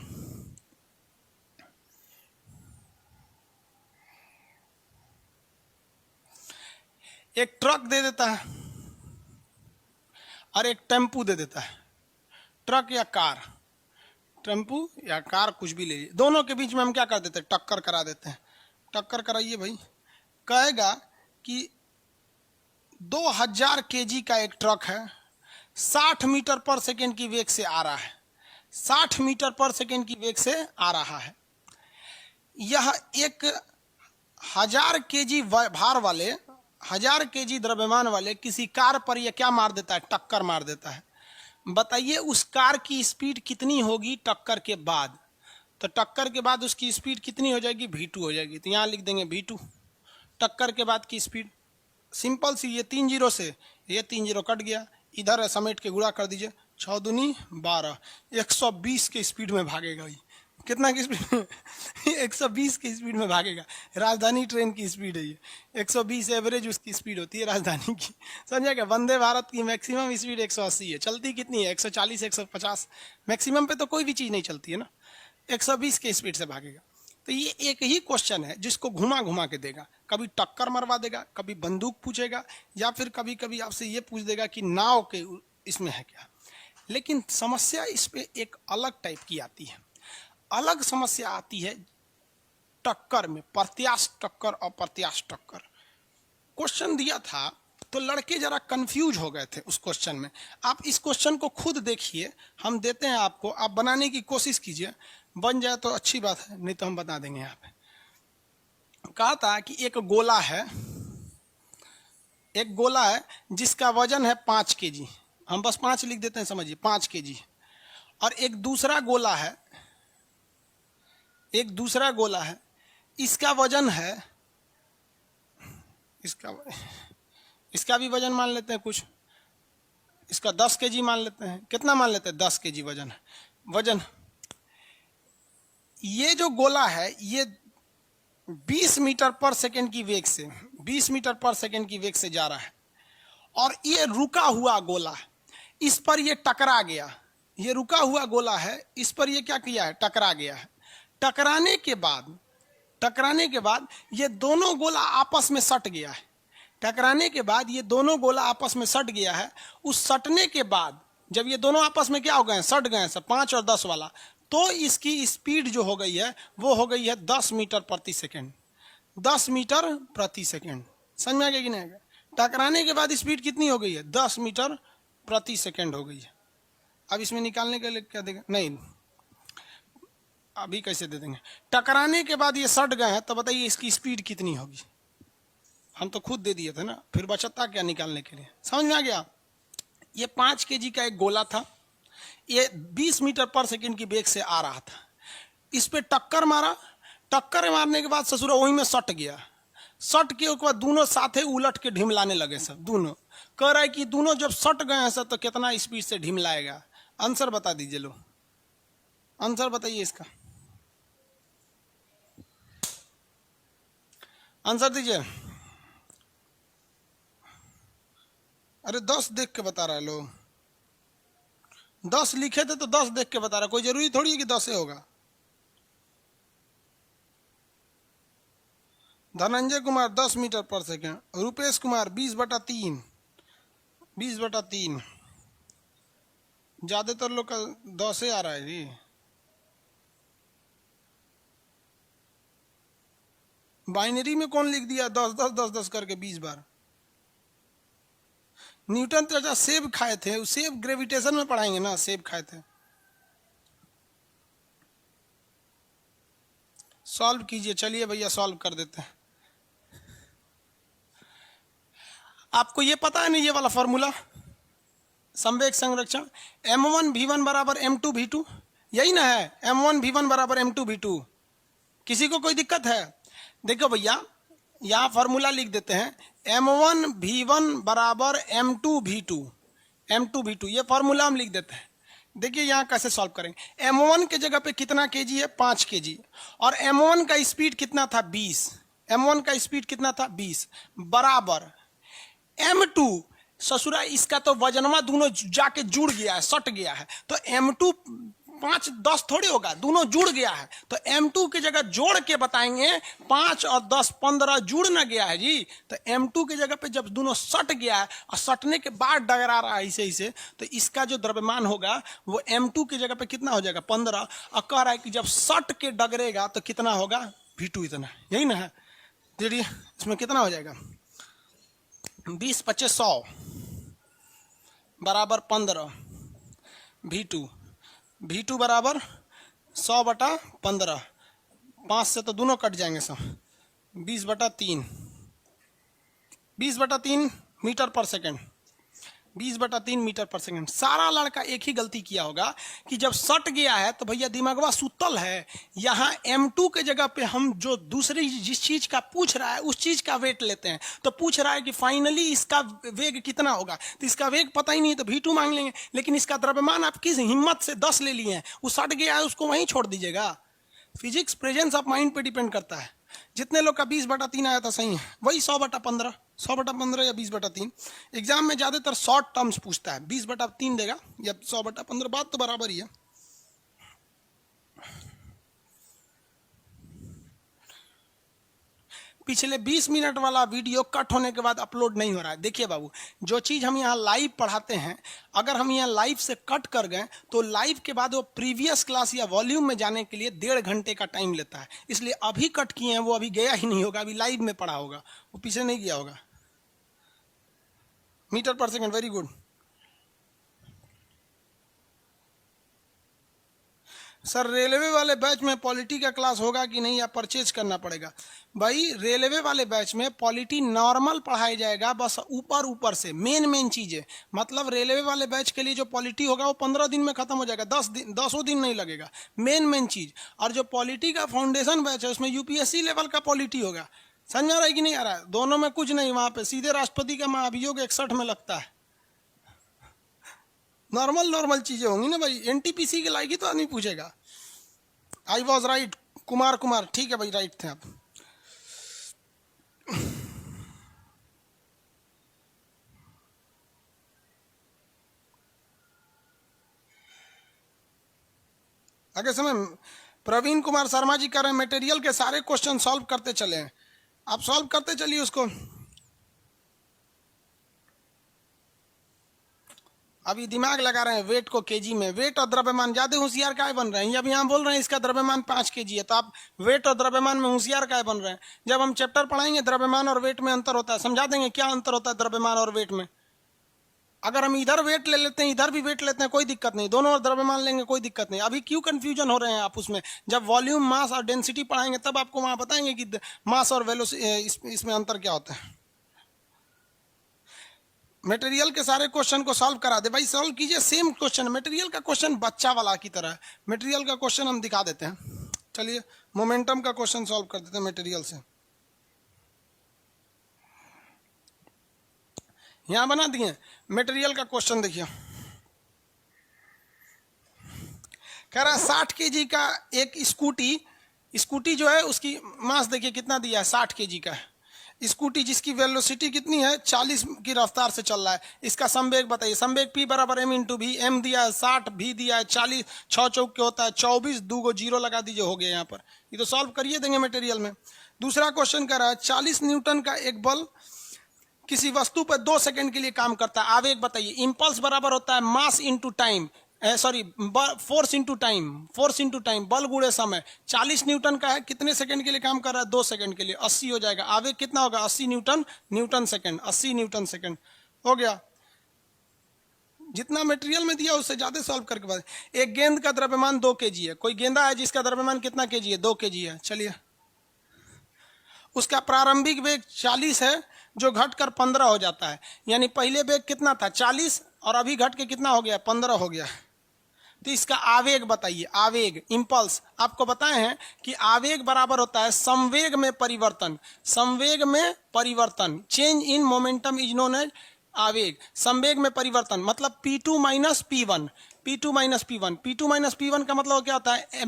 एक ट्रक दे देता है और एक टेम्पू दे देता है। ट्रक या कार, टेम्पू या कार कुछ भी ले लीजिए, दोनों के बीच में हम क्या कर देते हैं? टक्कर करा देते हैं। टक्कर कराइए भाई। कहेगा कि 2000 केजी का एक ट्रक है, 60 मीटर पर सेकंड की वेग से आ रहा है, 60 मीटर पर सेकंड की वेग से आ रहा है। यह 1000 केजी भार वाले, 1000 केजी द्रव्यमान वाले किसी कार पर यह क्या मार देता है? टक्कर मार देता है। बताइए उस कार की स्पीड कितनी होगी टक्कर के बाद? तो टक्कर के बाद उसकी स्पीड कितनी हो जाएगी? V2 हो जाएगी। तो यहाँ लिख देंगे V2, टक्कर के बाद की स्पीड। सिंपल सी, ये 3 जीरो से ये 3 जीरो कट गया, इधर समेट के गुणा कर दीजिए, 6 दूनी 12, 120 के स्पीड में भागेगा ये। कितना की स्पीड 120 की स्पीड में भागेगा। राजधानी ट्रेन की स्पीड है ये, 120 एवरेज उसकी स्पीड होती है राजधानी की, समझा क्या। वंदे भारत की मैक्सिमम स्पीड 180 है, चलती कितनी है 140 150, मैक्सिमम पे तो कोई भी चीज़ नहीं चलती है ना। 120 की स्पीड से भागेगा। तो ये एक ही क्वेश्चन है जिसको घुमा घुमा के देगा, कभी टक्कर मरवा देगा, कभी बंदूक पूछेगा, या फिर कभी कभी आपसे ये पूछ देगा कि नाव के इसमें है क्या। लेकिन समस्या इस पे एक अलग टाइप की आती है। अलग समस्या आती है टक्कर में, प्रत्याश टक्कर और प्रत्याश टक्कर। क्वेश्चन दिया था तो लड़के जरा कंफ्यूज हो गए थे उस क्वेश्चन में। आप इस क्वेश्चन को खुद देखिए, हम देते हैं आपको, आप बनाने की कोशिश कीजिए, बन जाए तो अच्छी बात है, नहीं तो हम बता देंगे। यहाँ पे कहा था कि एक गोला है जिसका वजन है 5 kg, हम बस 5 लिख देते हैं, समझिए 5 kg। और एक दूसरा गोला है, इसका वजन है, इसका भी वजन मान लेते हैं कुछ, इसका 10 kg मान लेते हैं। कितना मान लेते हैं? 10 kg वजन। ये जो गोला है ये 20 मीटर पर सेकंड की वेग से 20 मीटर पर सेकंड की वेग से जा रहा है, और ये रुका हुआ गोला है, इस पर ये टकरा गया। ये रुका हुआ गोला है, इस पर ये क्या किया है? टकरा गया है। टकराने के बाद ये दोनों गोला आपस में सट गया है। टकराने के बाद ये दोनों गोला आपस में सट गया है। उस सटने के बाद जब ये दोनों आपस में क्या हो गए हैं? सट गए हैं सब, 5 और 10 वाला, तो इसकी स्पीड जो हो गई है वो हो गई है 10 मीटर प्रति सेकेंड। 10 मीटर प्रति सेकेंड, समझ में आ गया कि नहीं? टकराने के बाद स्पीड कितनी हो गई है? 10 मीटर प्रति सेकेंड हो गई है। अब इसमें निकालने के लिए क्या देगा? नहीं, अभी कैसे दे देंगे। टकराने के बाद ये सट गए हैं, तो बताइए इसकी स्पीड कितनी होगी? हम तो खुद दे दिए थे ना, फिर बचता क्या निकालने के लिए? समझ में आ गया? ये 5 kg का एक गोला था, ये 20 मीटर पर सेकंड की वेग से आ रहा था। इस पे टक्कर मारने के बाद ससुरा वहीं में सट गया। सट के बाद दोनों साथे उलट के ढिमलाने लगे सब। दोनों कह रहा है कि दोनों जब सट गए हैं सब तो कितना स्पीड से ढिमलाएगा। आंसर बता दीजिए, लो आंसर बताइए इसका, आंसर दीजिए। अरे 10 देख के बता रहा है लोग, 10 लिखे थे तो 10 देख के बता रहा। कोई जरूरी थोड़ी है कि 10 ही होगा। धनंजय कुमार 10 मीटर पर सेकेंड, रुपेश कुमार 20/3, 20/3। ज्यादातर लोग का 10 आ रहा है जी। बाइनरी में कौन लिख दिया 10 10 10 10 करके 20 बार? न्यूटन चाचा सेब खाए थे, सेब ग्रेविटेशन में पढ़ाएंगे ना, सेब खाए थे। सॉल्व कीजिए, चलिए भैया सॉल्व कर देते हैं। आपको ये पता है ना ये वाला फॉर्मूला, संवेग संरक्षण, m1v1 बराबर m2v2, यही ना है? m1v1 बराबर m2v2। किसी को कोई दिक्कत है? देखो भैया यहाँ फॉर्मूला लिख देते हैं, m1v1 बराबर m2v2, m2v2 ये फॉर्मूला हम लिख देते हैं। देखिए यहाँ कैसे सॉल्व करेंगे। m1 के जगह पे कितना kg है? 5 kg, और m1 का स्पीड कितना था? 20। m1 का स्पीड कितना था? 20 बराबर m2, ससुरा इसका तो वजनमा दोनों जाके जुड़ गया है, सट गया है, तो m2 5 10 थोड़ी होगा, दोनों जुड़ गया है, तो m2 की जगह जोड़ के बताएंगे। 5 और 10 15 जुड़ ना गया है जी, तो m2 की जगह पे जब दोनों सट गया है और सटने के बाद डगरा रहा है इसे, तो इसका जो द्रव्यमान होगा वो m2 की जगह पे कितना हो जाएगा? 15। और कह रहा है कि जब सट के डगरेगा तो कितना होगा? v2 इतना, यही ना है? देखिए इसमें कितना हो जाएगा? 20 25 100 बराबर 15 v2 बराबर 100/15। 5 से तो दोनों कट जाएंगे सब। 20/3 मीटर पर सेकेंड, 20/3 मीटर पर सेकेंड। सारा लड़का एक ही गलती किया होगा कि जब सट गया है तो भैया दिमागवा सुतल है। यहाँ m2 के जगह पे हम जो दूसरी जिस चीज का पूछ रहा है उस चीज का वेट लेते हैं, तो पूछ रहा है कि फाइनली इसका वेग कितना होगा, तो इसका वेग पता ही नहीं है तो v2 मांग लेंगे। लेकिन इसका द्रव्यमान आप किस हिम्मत से 10 ले लिए हैं, वो सट गया है उसको वहीं छोड़ दीजिएगा। फिजिक्स प्रेजेंस ऑफ माइंड पे डिपेंड करता है। जितने लोग का 20/3 आया था सही है, वही 100/15, 100/15 या 20/3। एग्जाम में ज्यादातर शॉर्ट टर्म्स पूछता है, 20/3 देगा या 100/15, बात तो बराबर ही है। पिछले 20 मिनट वाला वीडियो कट होने के बाद अपलोड नहीं हो रहा है। देखिए बाबू, जो चीज हम यहाँ लाइव पढ़ाते हैं, अगर हम यहाँ लाइव से कट कर गए तो लाइव के बाद वो प्रीवियस क्लास या वॉल्यूम में जाने के लिए 1.5 घंटे का टाइम लेता है। इसलिए अभी कट किए हैं वो अभी गया ही नहीं होगा, अभी लाइव में पढ़ा होगा, वो पीछे नहीं गया होगा। मीटर पर second, very good. Sir railway वाले बैच में पॉलिटी का क्लास होगा कि नहीं, या परचेज करना पड़ेगा? भाई रेलवे वाले बैच में पॉलिटी नॉर्मल पढ़ाया जाएगा, बस ऊपर ऊपर से मेन चीजें। मतलब रेलवे वाले बैच के लिए जो पॉलिटी होगा वो 15 दिन में खत्म हो जाएगा, 10 दिन नहीं लगेगा, मेन चीज। और जो पॉलिटी का फाउंडेशन बैच है उसमें यूपीएससी लेवल का पॉलिटी होगा। समझ आ रहा है कि नहीं आ रहा है? दोनों में कुछ नहीं, वहां पे सीधे राष्ट्रपति का महाभियोग 61 में लगता है। नॉर्मल चीजें होंगी ना भाई, एनटीपीसी के लायक ही तो नहीं पूछेगा। आई वॉज राइट, कुमार, ठीक है भाई, राइट थे आप। आगे समय प्रवीण कुमार शर्मा जी कर रहे हैं, मटेरियल के सारे क्वेश्चन सॉल्व करते चले हैं, आप सॉल्व करते चलिए उसको। अभी दिमाग लगा रहे हैं वेट को केजी में। वेट और द्रव्यमान ज्यादा होशियार काय बन रहे हैं? जब यहाँ बोल रहे हैं इसका द्रव्यमान 5 kg है, तो आप वेट और द्रव्यमान में होशियार काय बन रहे हैं? जब हम चैप्टर पढ़ाएंगे द्रव्यमान और वेट में अंतर होता है, समझा देंगे क्या अंतर होता है द्रव्यमान और वेट में। अगर हम इधर वेट ले लेते हैं इधर भी वेट लेते हैं, कोई दिक्कत नहीं, दोनों और द्रव्यमान लेंगे कोई दिक्कत नहीं। अभी क्यों कंफ्यूजन हो रहे हैं आप उसमें? जब वॉल्यूम, मास और डेंसिटी पढ़ाएंगे तब आपको वहां बताएंगे कि मास और वेलोसिटी इसमें अंतर क्या होता है। मटेरियल के सारे क्वेश्चन को सॉल्व करा दे भाई, सॉल्व कीजिए सेम क्वेश्चन। मटेरियल का क्वेश्चन बच्चा वाला की तरह है। मटेरियल का क्वेश्चन हम दिखा देते हैं, चलिए मोमेंटम का क्वेश्चन सॉल्व कर देते हैं मटेरियल से। यहां बना दिए मटेरियल का क्वेश्चन, देखिए कह रहा है 60 kg का एक स्कूटी जो है उसकी मास देखिए कितना दिया है, 60 kg का है। स्कूटी जिसकी वेलोसिटी कितनी है, 40 की रफ्तार से चल रहा है। इसका संवेग बताइए। संवेग P बराबर m इंटू भी, m दिया है 60, v दिया है 40, 6 चौक के होता है 24, 2 को 0 लगा दीजिए, हो गया। यहाँ पर ये तो सॉल्व करिए देंगे मटेरियल में। दूसरा क्वेश्चन कर रहा है 40 न्यूटन का एक बल किसी वस्तु पर 2 सेकंड के लिए काम करता है, आवेग बताइए। इंपल्स बराबर होता है mass into time, sorry force into time, बल गुणे समय। 40 न्यूटन का है, कितने सेकंड के लिए काम कर रहा है? 2 सेकंड के लिए, 80 हो जाएगा। आवेग कितना होगा? 80 न्यूटन सेकंड, 80 न्यूटन सेकंड हो गया। जितना मटेरियल में दिया उससे ज्यादा सॉल्व करके बाद। एक गेंद का द्रव्यमान 2 kg है, कोई गेंदा है जिसका द्रव्यमान कितना kg है? 2 kg है। चलिए उसका प्रारंभिक वेग 40 है जो घटकर 15 हो जाता है, यानी पहले वेग कितना था? 40 और अभी घट के कितना हो गया? 15 हो गया। तो इसका आवेग बताइए। आवेग, इंपल्स, आपको बताए हैं कि आवेग बराबर होता है संवेग में परिवर्तन। संवेग में परिवर्तन, change in momentum is known as आवेग। संवेग में परिवर्तन मतलब P2 minus P1, P2 minus P1। P2 minus P1 का मतलब क्या होता है?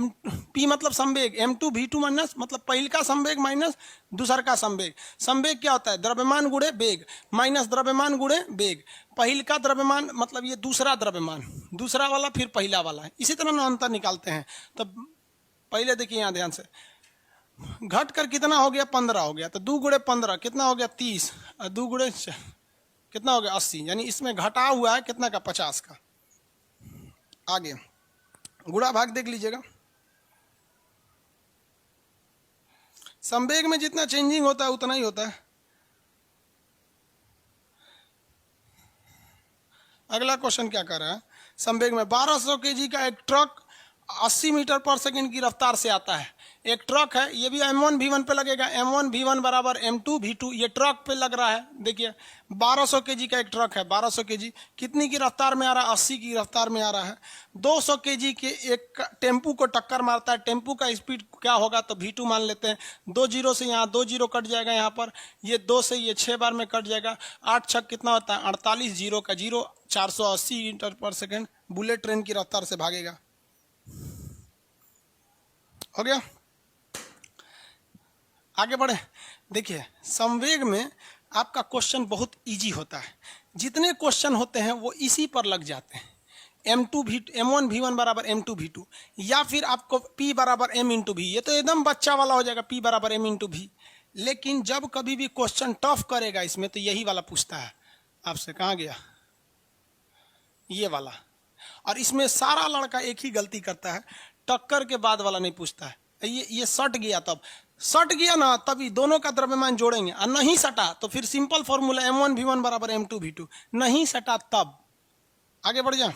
P मतलब संवेग, M2 V2 माइनस मतलब पहले का संवेग माइनस दूसर का संवेग। संवेग क्या होता है? द्रव्यमान गुणे वेग माइनस द्रव्यमान गुणे वेग। पहल का द्रव्यमान मतलब ये दूसरा द्रव्यमान, दूसरा वाला फिर पहला वाला है। इसी तरह ना अंतर निकालते हैं। तो पहले देखिए यहाँ ध्यान से, घट कर कितना हो गया? 15 हो गया। तो 2 गुणे 15 कितना हो गया? 30, और 2 गुणे कितना हो गया? 80, यानी इसमें घटा हुआ है कितना का? 50 का। आगे गुणा भाग देख लीजिएगा। संवेग में जितना चेंजिंग होता है उतना ही होता है। अगला क्वेश्चन क्या कर रहा है? संवेग में 1200 kg का एक ट्रक 80 मीटर पर सेकंड की रफ्तार से आता है। एक ट्रक है, ये भी M1 V1 पे लगेगा। M1 V1 बराबर M2 V2, ये ट्रक पे लग रहा है। देखिए 1200 kg का एक ट्रक है, 1200 kg कितनी की रफ्तार में आ रहा है? 80 की रफ्तार में आ रहा है। 200 kg के एक टेम्पू को टक्कर मारता है। टेम्पू का स्पीड क्या होगा? तो V2 मान लेते हैं। 2 जीरो से यहाँ 2 जीरो कट जाएगा, यहाँ पर ये 2 से ये 6 बार में कट जाएगा। 8 छक कितना होता है? 48, जीरो का जीरो, 480 मीटर पर सेकेंड बुलेट ट्रेन की रफ्तार से भागेगा। हो गया। आगे बढ़े। देखिए संवेग में आपका क्वेश्चन बहुत इजी होता है, जितने क्वेश्चन होते हैं वो इसी पर लग जाते हैं। M1 V1 बराबर M2 V2, या फिर आपको P बराबर M इंटू भी, ये तो एकदम बच्चा वाला हो जाएगा, P बराबर M इंटू भी। लेकिन जब कभी भी क्वेश्चन टफ करेगा इसमें तो यही वाला पूछता है आपसे, कहाँ गया ये वाला। और इसमें सारा लड़का एक ही गलती करता है, टक्कर के बाद वाला नहीं पूछता है। ये सट गया, तब सट गया ना तभी दोनों का द्रव्यमान जोड़ेंगे, और नहीं सटा तो फिर सिंपल फॉर्मूला M1V1 बराबर M2V2। नहीं सटा तब। आगे बढ़ जा।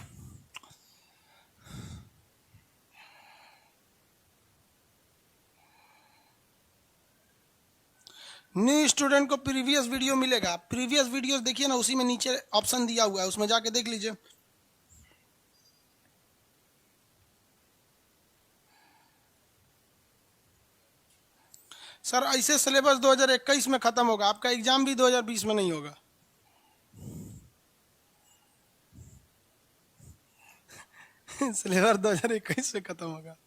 न्यू स्टूडेंट को प्रीवियस वीडियो मिलेगा, प्रीवियस वीडियो देखिए ना, उसी में नीचे ऑप्शन दिया हुआ है, उसमें जाके देख लीजिए। सर ऐसे सिलेबस 2021 में खत्म होगा, आपका एग्जाम भी 2020 में नहीं होगा। सिलेबस 2021 में खत्म होगा,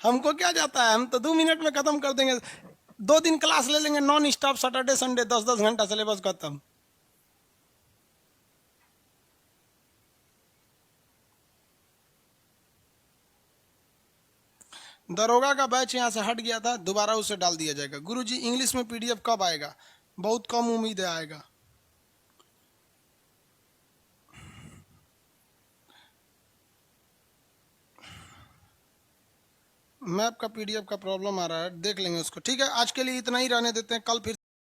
हमको क्या जाता है, हम तो 2 मिनट में खत्म कर देंगे। 2 दिन क्लास ले लेंगे नॉन स्टॉप, सैटरडे संडे 10-10 घंटा, सिलेबस खत्म। दरोगा का बैच यहाँ से हट गया था, दोबारा उसे डाल दिया जाएगा। गुरुजी इंग्लिश में PDF कब आएगा? बहुत कम उम्मीद है आएगा। मैप का PDF का प्रॉब्लम आ रहा है, देख लेंगे उसको। ठीक है, आज के लिए इतना ही रहने देते हैं, कल फिर